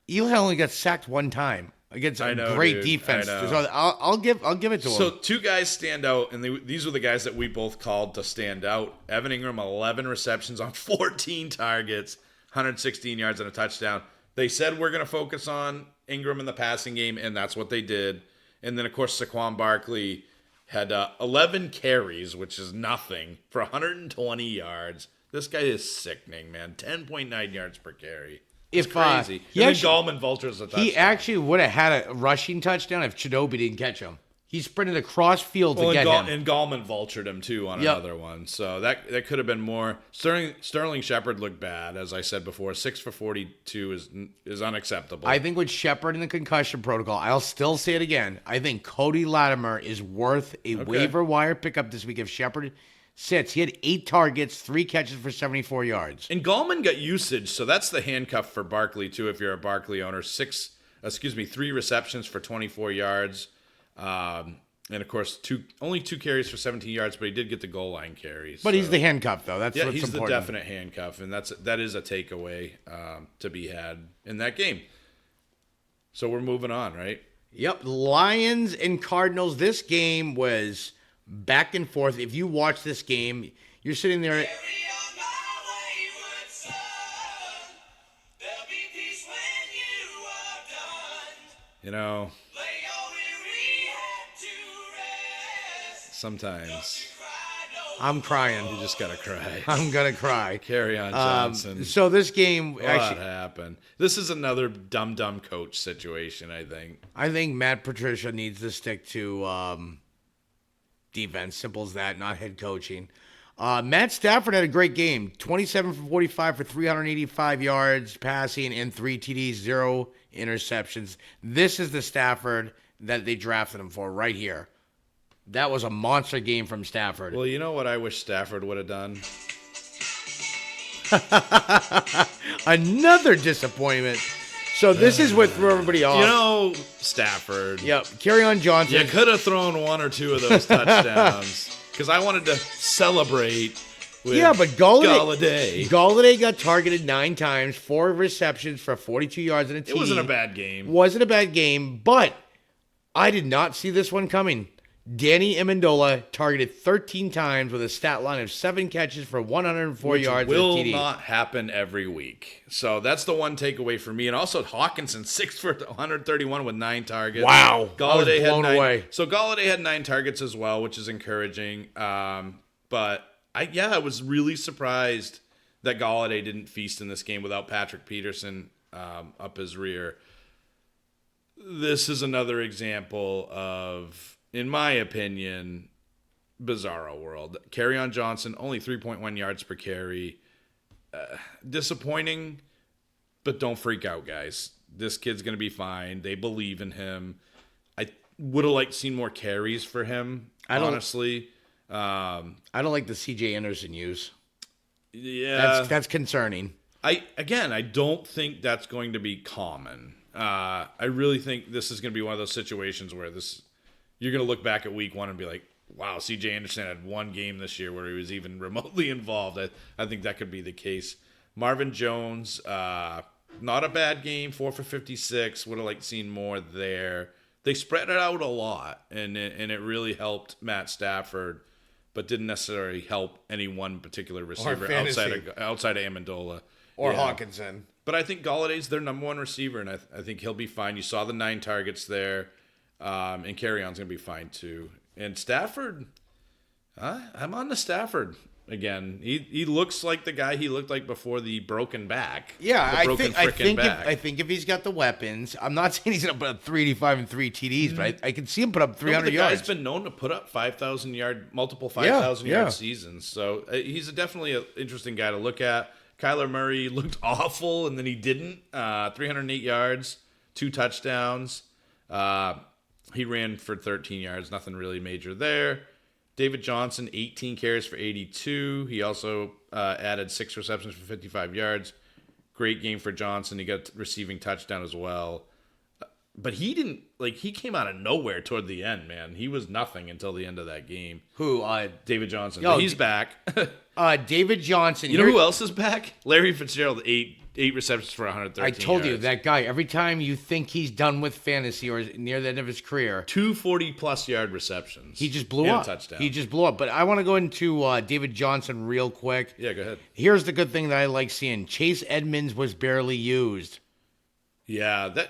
Eli only got sacked one time against a great defense. So I'll give it to him. So 2 guys stand out, and these were the guys that we both called to stand out. Evan Ingram, 11 receptions on 14 targets, 116 yards and a touchdown. They said we're going to focus on Ingram in the passing game, and that's what they did. And then, of course, Saquon Barkley had 11 carries, which is nothing, for 120 yards. This guy is sickening, man. 10.9 yards per carry. It's crazy. And then Gallman vultures a touchdown. He actually would have had a rushing touchdown if Chidobe didn't catch him. He sprinted across field to get him. And Gallman vultured him, too, on another one. So that could have been more. Sterling Shepard looked bad, as I said before. 6 for 42 is unacceptable. I think with Shepard in the concussion protocol, I'll still say it again. I think Cody Latimer is worth a waiver wire pickup this week if Shepard sits. He had 8 targets, 3 catches for 74 yards. And Gallman got usage, so that's the handcuff for Barkley too. If you're a Barkley owner, 3 receptions for 24 yards, and of course only 2 carries for 17 yards, but he did get the goal line carries. But he's the handcuff, though. That's what's he's important. the definite handcuff, and that is a takeaway to be had in that game. So we're moving on, right? Yep, Lions and Cardinals. This game was back and forth. If you watch this game, you're sitting there. You know, sometimes I'm crying. you just gotta cry. I'm gonna cry. Carry on, Johnson. So this game What actually, happened? This is another dumb coach situation, I think. I think Matt Patricia needs to stick to defense. Simple as that, not head coaching. Matt Stafford had a great game. 27 for 45 for 385 yards passing and 3 TDs, 0 interceptions. This is the Stafford that they drafted him for right here. That was a monster game from Stafford. Well, you know what I wish Stafford would have done? Another disappointment. So this is what threw everybody off. You know, Stafford. Yep. Kerryon Johnson. You could have thrown 1 or 2 of those touchdowns because I wanted to celebrate with but Galladay. Galladay got targeted 9 times, 4 receptions for 42 yards and a TD. It wasn't a bad game. Wasn't a bad game, but I did not see this one coming. Danny Amendola targeted 13 times with a stat line of 7 catches for 104 yards will and a TD. not happen every week. So that's the one takeaway for me. And also Hawkinson, 6 for 131 with 9 targets. Wow. Galladay I was blown had 9. away. So Galladay had 9 targets as well, which is encouraging. But I was really surprised that Galladay didn't feast in this game without Patrick Peterson up his rear. This is another example of, in my opinion, Bizzaro world. Kerryon Johnson, only 3.1 yards per carry. Disappointing, but don't freak out, guys. This kid's going to be fine. They believe in him. I would have liked to see more carries for him, honestly. I don't like the CJ Anderson use. Yeah. That's concerning. I don't think that's going to be common. I really think this is going to be one of those situations where you're going to look back at week 1 and be like, wow, C.J. Anderson had 1 game this year where he was even remotely involved. I think that could be the case. Marvin Jones, not a bad game, 4 for 56. Would have liked seeing more there. They spread it out a lot, and it really helped Matt Stafford, but didn't necessarily help any one particular receiver outside of Amendola. Or Hawkinson. But I think Galladay's their number 1 receiver, and I think he'll be fine. You saw the 9 targets there. And Kerryon's going to be fine too. And Stafford, I'm on to Stafford again. He looks like the guy he looked like before the broken back. Yeah, I think if he's got the weapons, I'm not saying he's going to put up 385 and 3 TDs, but I can see him put up 300 yards. The guy's been known to put up 5,000 yard yard seasons. So he's definitely an interesting guy to look at. Kyler Murray looked awful, and then he didn't. 308 yards, 2 touchdowns. He ran for 13 yards, nothing really major there. David Johnson, 18 carries for 82. He also added 6 receptions for 55 yards. Great game for Johnson. He got a receiving touchdown as well. But he didn't, he came out of nowhere toward the end, man. He was nothing until the end of that game. Who? David Johnson. But he's back. David Johnson. You know who else is back? Larry Fitzgerald, 8 receptions for 113 I told you, yards. that guy, every time you think he's done with fantasy or near the end of his career, 240-plus yard receptions. he just blew and up. A touchdown. He just blew up. But I want to go into David Johnson real quick. Yeah, go ahead. Here's the good thing that I like seeing. Chase Edmonds was barely used. I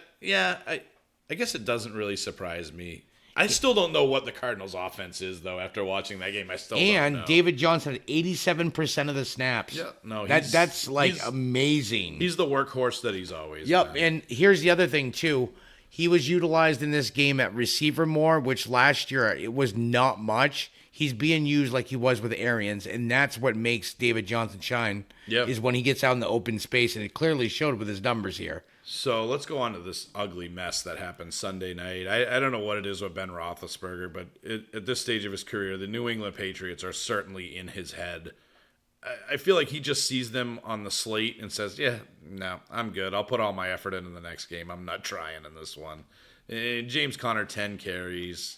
guess it doesn't really surprise me. I still don't know what the Cardinals' offense is, though. After watching that game, I still don't know. David Johnson had 87% of the snaps. Yeah, no, that's amazing. He's the workhorse that he's always Yep, been. and here's the other thing too. He was utilized in this game at receiver more, which last year it was not much. He's being used like he was with Arians, and that's what makes David Johnson shine. Yep. Is when he gets out in the open space, and it clearly showed with his numbers here. So let's go on to this ugly mess that happened Sunday night. I don't know what it is with Ben Roethlisberger, but at this stage of his career, the New England Patriots are certainly in his head. I feel like he just sees them on the slate and says, yeah, no, I'm good. I'll put all my effort into the next game. I'm not trying in this one. And James Conner, 10 carries,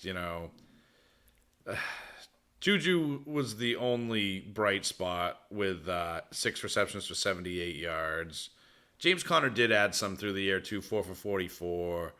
Juju was the only bright spot with 6 receptions for 78 yards. James Conner did add some through the air, too, 4 for 44.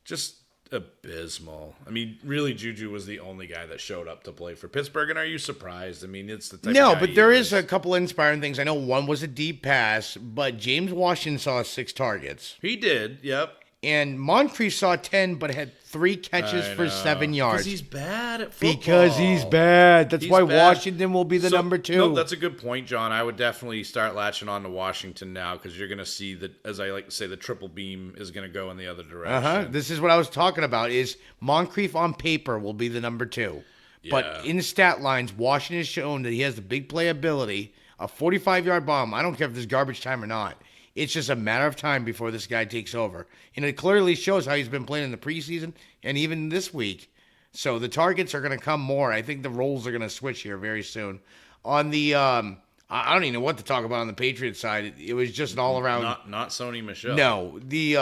Just abysmal. I mean, really, Juju was the only guy that showed up to play for Pittsburgh, and are you surprised? I mean, it's the type of guy but there is a couple inspiring things. I know one was a deep pass, but James Washington saw 6 targets. He did, yep. And Moncrief saw 10, but had 3 catches for 7 yards. Because he's bad at football. Because he's bad. That's why bad. Washington will be the number 2. No, that's a good point, John. I would definitely start latching on to Washington now because you're going to see that, as I like to say, the triple beam is going to go in the other direction. This is what I was talking about, is Moncrief on paper will be the number 2. Yeah. But in stat lines, Washington has shown that he has the big playability, a 45-yard bomb. I don't care if there's garbage time or not. It's just a matter of time before this guy takes over. And it clearly shows how he's been playing in the preseason and even this week. So the targets are going to come more. I think the roles are going to switch here very soon. On the, I don't even know what to talk about on the Patriots side. It was just an all-around. Not Sony Michel. No. The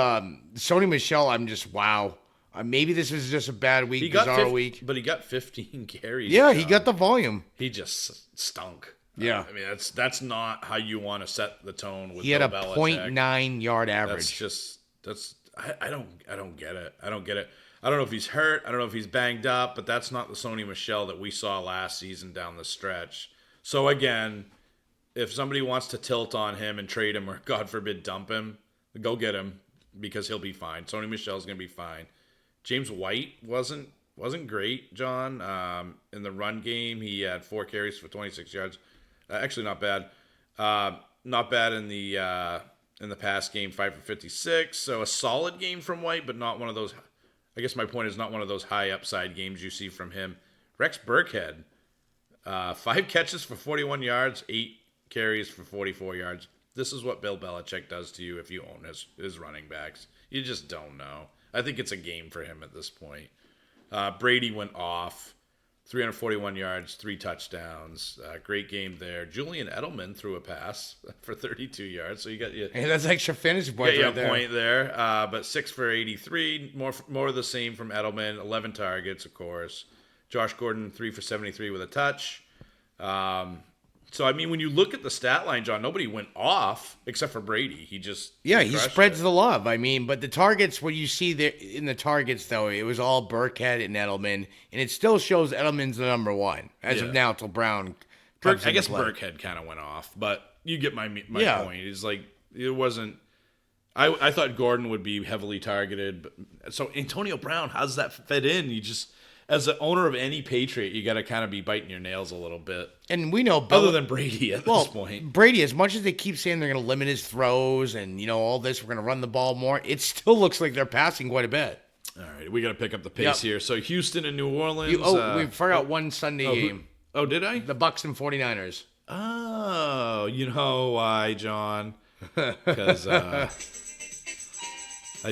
Sony Michel, I'm just, wow. Maybe this was just a bad week, bizarre week. But he got 15 carries. Yeah, John. he got the volume. He just stunk. Yeah. I mean, that's not how you want to set the tone with He had a Bill 0.9 yard average. I don't get it. I don't get it. I don't know if he's hurt. I don't know if he's banged up, but that's not the Sony Michel that we saw last season down the stretch. So again, if somebody wants to tilt on him and trade him or God forbid dump him, go get him because he'll be fine. Sony Michel's going to be fine. James White wasn't great, John. In the run game, he had 4 carries for 26 yards. Actually, not bad. Not bad in the pass game, 5 for 56. So a solid game from White, but not one of those. I guess my point is not one of those high upside games you see from him. Rex Burkhead, 5 catches for 41 yards, 8 carries for 44 yards. This is what Bill Belichick does to you if you own his running backs. You just don't know. I think it's a game for him at this point. Brady went off. 341 yards, 3 touchdowns. Great game there. Julian Edelman threw a pass for 32 yards. So you got Hey, that's extra fantasy points right there. Point there. But 6 for 83. More of the same from Edelman. 11 targets, of course. Josh Gordon, 3 for 73 with a touch. So, I mean, when you look at the stat line, John, nobody went off except for Brady. He spreads the love. I mean, but the targets, what you see there in the targets, though, it was all Burkhead and Edelman, and it still shows Edelman's the number 1 as of now till Brown. I guess Burkhead kind of went off, but you get my point. It's like it wasn't. I thought Gordon would be heavily targeted, so Antonio Brown, how does that fit in? You just. As the owner of any Patriot, you got to kind of be biting your nails a little bit. And we know other than Brady at this point. Brady, as much as they keep saying they're going to limit his throws and, all this, we're going to run the ball more, it still looks like they're passing quite a bit. All right, we got to pick up the pace here. So Houston and New Orleans. We forgot one Sunday game. Oh, did I? The Bucks and 49ers. Oh, you know why, John? Because I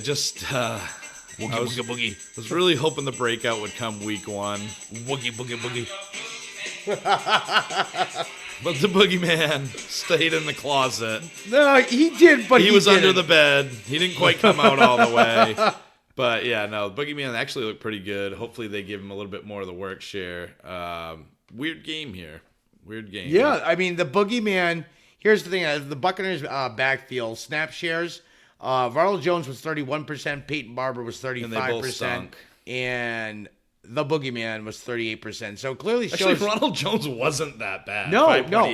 just... Boogie. I was really hoping the breakout would come week 1. Boogie. But the boogeyman stayed in the closet. No, he did, but he was under the bed. He didn't quite come out all the way. But yeah, no, the boogeyman actually looked pretty good. Hopefully they give him a little bit more of the work share. Weird game here. Weird game. Yeah, I mean, the boogeyman, here's the thing. The Buccaneers backfield, snap shares, Ronald Jones was 31%, Peyton Barber was 35%, and they both stunk. And the boogeyman was 38%. So clearly shows... Actually, Ronald Jones wasn't that bad. No,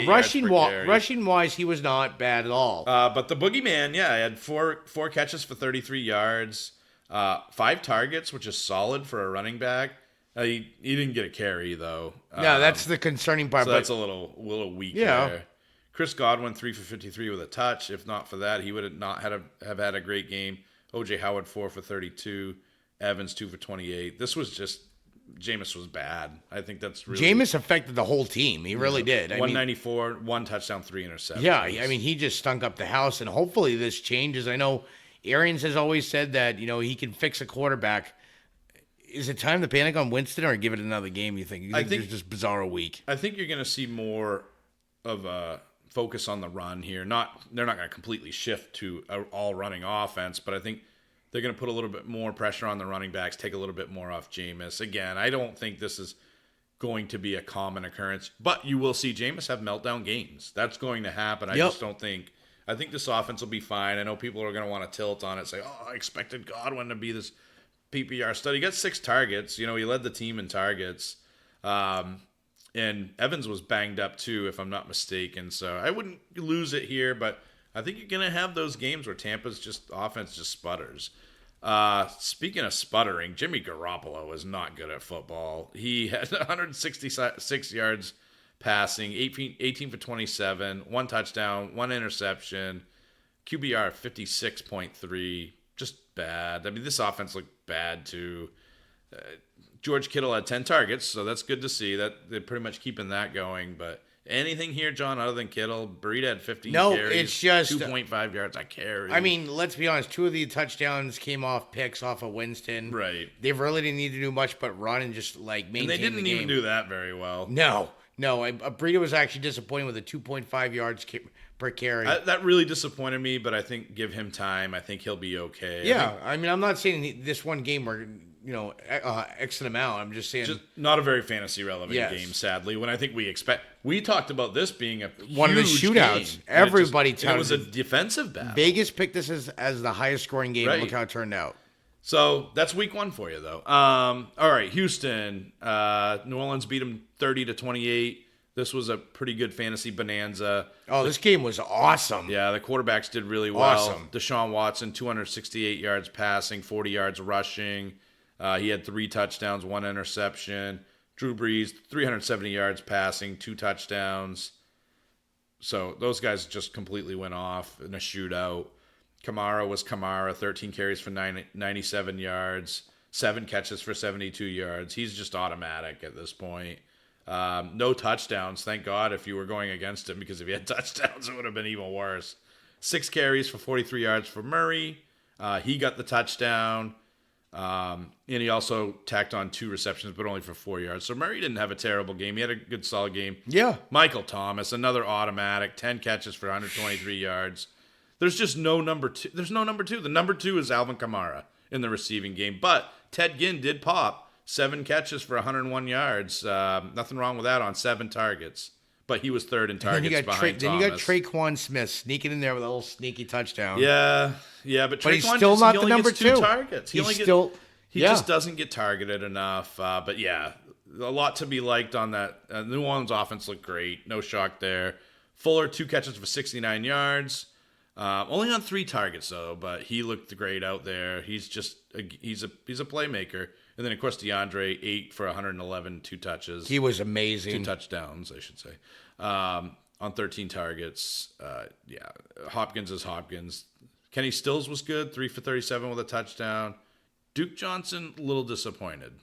rushing-wise, he was not bad at all. But the boogeyman, he had four catches for 33 yards, 5 targets, which is solid for a running back. He didn't get a carry, though. No, that's the concerning part. So that's a little weak there. Chris Godwin, 3 for 53 with a touch. If not for that, he would not have had a great game. O.J. Howard, 4 for 32. Evans, 2 for 28. This was just... Jameis was bad. I think that's really... Jameis affected the whole team. He really did. 194, 1 touchdown, 3 interceptions. Yeah, I mean, he just stunk up the house, and hopefully this changes. I know Arians has always said that, he can fix a quarterback. Is it time to panic on Winston or give it another game, you think? You think it's just Bizzaro week? I think you're going to see more of a focus on the run here. They're not going to completely shift to an all-running offense, but I think they're going to put a little bit more pressure on the running backs, take a little bit more off Jameis. Again, I don't think this is going to be a common occurrence, but you will see Jameis have meltdown games. That's going to happen. I just don't think... I think this offense will be fine. I know people are going to want to tilt on it, say, I expected Godwin to be this PPR stud. He got 6 targets. He led the team in targets. And Evans was banged up too, if I'm not mistaken. So I wouldn't lose it here, but I think you're going to have those games where Tampa's offense just sputters. Speaking of sputtering, Jimmy Garoppolo is not good at football. He had 166 yards passing, 18 for 27, 1 touchdown, 1 interception, QBR 56.3, just bad. I mean, this offense looked bad too. George Kittle had 10 targets, so that's good to see that they're pretty much keeping that going. But anything here, John, other than Kittle? Burita had 15 carries. It's just 2.5 yards a carry. I mean, let's be honest. 2 of the touchdowns came off picks off of Winston. Right. They really didn't need to do much but run and just maintain. And they didn't the game. even do that very well. No. Burita was actually disappointing with a 2.5 yards per carry. That really disappointed me, but I think give him time. I think he'll be okay. Yeah, I mean, I'm not saying this one game where X amount. I'm just saying, just not a very fantasy relevant game, sadly. When I think we talked about this being one of the shootouts. Game, everybody it was a defensive battle. Vegas picked this as the highest scoring game. Right. Look how it turned out. So that's week 1 for you, though. All right, Houston. New Orleans beat them 30-28. This was a pretty good fantasy bonanza. Oh, this game was awesome. Yeah, the quarterbacks did really well. Awesome. Deshaun Watson, 268 yards passing, 40 yards rushing. He had 3 touchdowns, 1 interception. Drew Brees, 370 yards passing, 2 touchdowns. So those guys just completely went off in a shootout. Kamara was Kamara, 13 carries for 97 yards, 7 catches for 72 yards. He's just automatic at this point. No touchdowns, thank God, if you were going against him, because if he had touchdowns, it would have been even worse. 6 carries for 43 yards for Murray. He got the touchdown. And he also tacked on 2 receptions, but only for 4 yards. So Murray didn't have a terrible game. He had a good, solid game. Yeah. Michael Thomas, another automatic, 10 catches for 123 yards. There's just no number 2. There's no number 2. The number 2 is Alvin Kamara in the receiving game. But Ted Ginn did pop 7 catches for 101 yards. Nothing wrong with that on 7 targets. But he was third in targets behind Thomas. Then you got Traquan Smith sneaking in there with a little sneaky touchdown. Yeah, but he's still not the number 2. Targets. He just doesn't get targeted enough. But yeah, a lot to be liked on that. New Orleans offense looked great. No shock there. Fuller, 2 catches for 69 yards. Only on 3 targets though, but he looked great out there. He's a playmaker. And then of course DeAndre, 8 for 111, 2 touches. He was amazing. 2 touchdowns, I should say. On 13 targets. Hopkins is Hopkins. Kenny Stills was good, 3 for 37 with a touchdown. Duke Johnson, a little disappointed.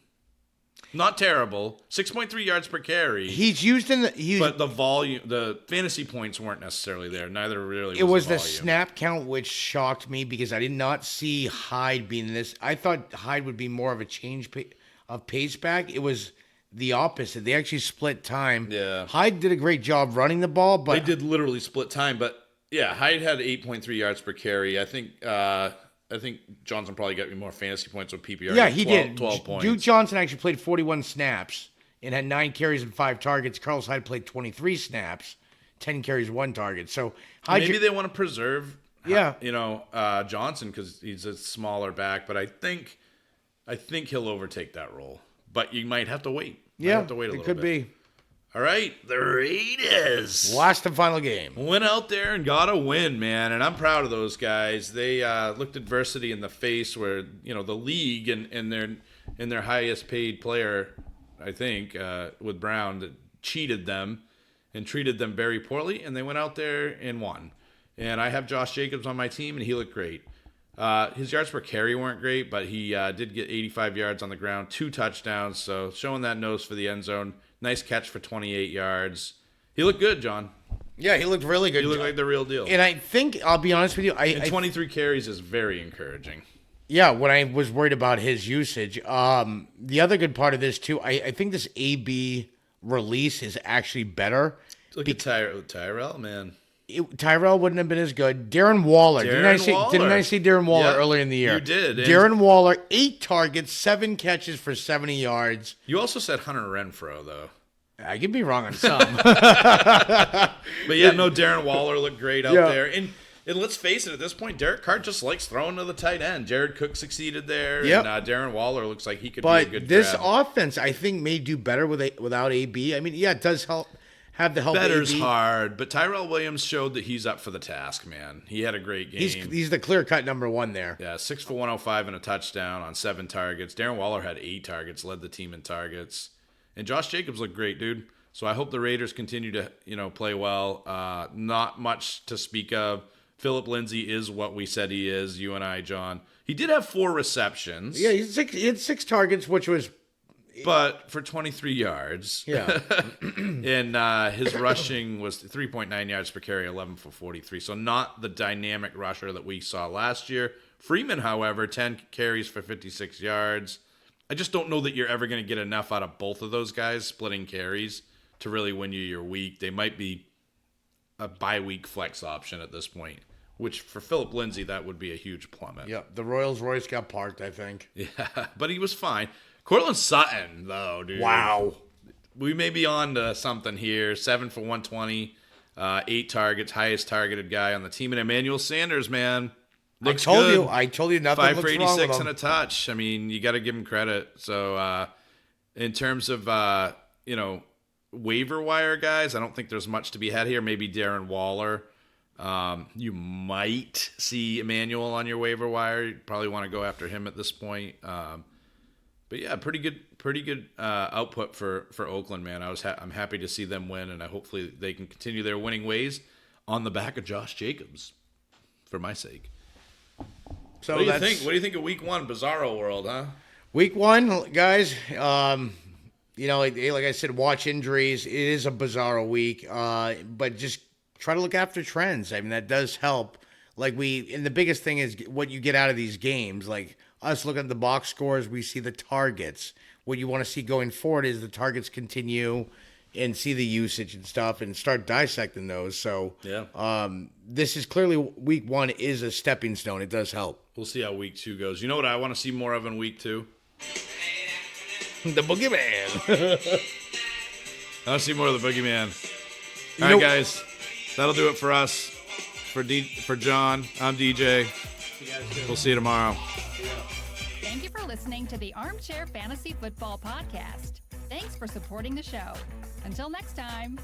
Not terrible. 6.3 yards per carry. He's used in but the volume, the fantasy points weren't necessarily there. Neither really. It was the snap count which shocked me because I did not see Hyde being this. I thought Hyde would be more of a change of pace back. It was the opposite. They actually split time. Yeah. Hyde did a great job running the ball, but they did literally split time. But yeah, Hyde had 8.3 yards per carry. I think Johnson probably got me more fantasy points with PPR. Yeah, he did. 12 points. Duke Johnson actually played 41 snaps and had 9 carries and 5 targets. Carlos Hyde played 23 snaps, 10 carries, 1 target. So maybe they want to preserve, Johnson because he's a smaller back. But I think he'll overtake that role. But you might have to wait. It could be. All right, the Raiders. Last and final game. Went out there and got a win, man, and I'm proud of those guys. They looked adversity in the face where, the league and their highest paid player, I think, with Brown, that cheated them and treated them very poorly, and they went out there and won. And I have Josh Jacobs on my team, and he looked great. His yards per carry weren't great, but he did get 85 yards on the ground, 2 touchdowns, so showing that nose for the end zone. Nice catch for 28 yards. He looked good, John. Yeah, he looked really good. He looked like the real deal. And I think, I'll be honest with you, And 23 carries is very encouraging. yeah, when I was worried about his usage, the other good part of this too, I think this AB release is actually better. Look at Tyrell, man. Tyrell wouldn't have been as good. Darren Waller. Didn't I say Darren Waller Yep, earlier in the year? you did. And Darren Waller, 8 targets, 7 catches for 70 yards. you also said Hunter Renfrow, though. I could be wrong on some. But yeah, no, Darren Waller looked great out there. And let's face it, at this point, Derek Carr just likes throwing to the tight end. Jared Cook succeeded there. Yep. And Darren Waller looks like he could be a good But this grab. offense, I think, may do better without AB. I mean, yeah, it does have the help Better's of AB. hard, but Tyrell Williams showed that he's up for the task, man. He had a great game. He's the clear-cut number one there. Yeah, 6 for 105 and a touchdown on 7 targets. Darren Waller had 8 targets, led the team in targets. And Josh Jacobs looked great, dude. So I hope the Raiders continue to, play well. Not much to speak of. Philip Lindsay is what we said he is, you and I, John. He did have 4 receptions. Yeah, he had 6 targets, which was... But for 23 yards. Yeah. And his rushing was 3.9 yards per carry, 11 for 43. So not the dynamic rusher that we saw last year. Freeman, however, 10 carries for 56 yards. I just don't know that you're ever going to get enough out of both of those guys splitting carries to really win you your week. They might be a bye-week flex option at this point, which for Philip Lindsay, that would be a huge plummet. Yeah, the Royals Royce got parked, I think. Yeah, but he was fine. Cortland Sutton, though, dude. Wow. We may be on to something here. 7 for 120, 8 targets, highest targeted guy on the team. And Emmanuel Sanders, man, looks good. I told you nothing 5 looks for wrong with 86 him. and a touch. I mean, you got to give him credit. So, in terms of, waiver wire guys, I don't think there's much to be had here. Maybe Darren Waller. You might see Emmanuel on your waiver wire. You probably want to go after him at this point. But yeah, pretty good output for Oakland, man. I'm happy to see them win, and hopefully they can continue their winning ways on the back of Josh Jacobs, for my sake. So What do you think? What do you think of Week 1, Bizzaro World, huh? Week 1, guys, like I said, watch injuries. It is a Bizzaro week, but just try to look after trends. I mean, that does help. And the biggest thing is what you get out of these games. Like us looking at the box scores, we see the targets. What you want to see going forward is the targets continue and see the usage and stuff and start dissecting those. So yeah, this is clearly Week 1 is a stepping stone. It does help. We'll see how Week 2 goes. You know what I want to see more of in Week 2? The Boogeyman. I want to see more of the Boogeyman. All right, guys. That'll do it for us. For John, I'm DJ. We'll see you tomorrow. Thank you for listening to the ArmChair Fantasy Football Podcast. Thanks for supporting the show. Until next time.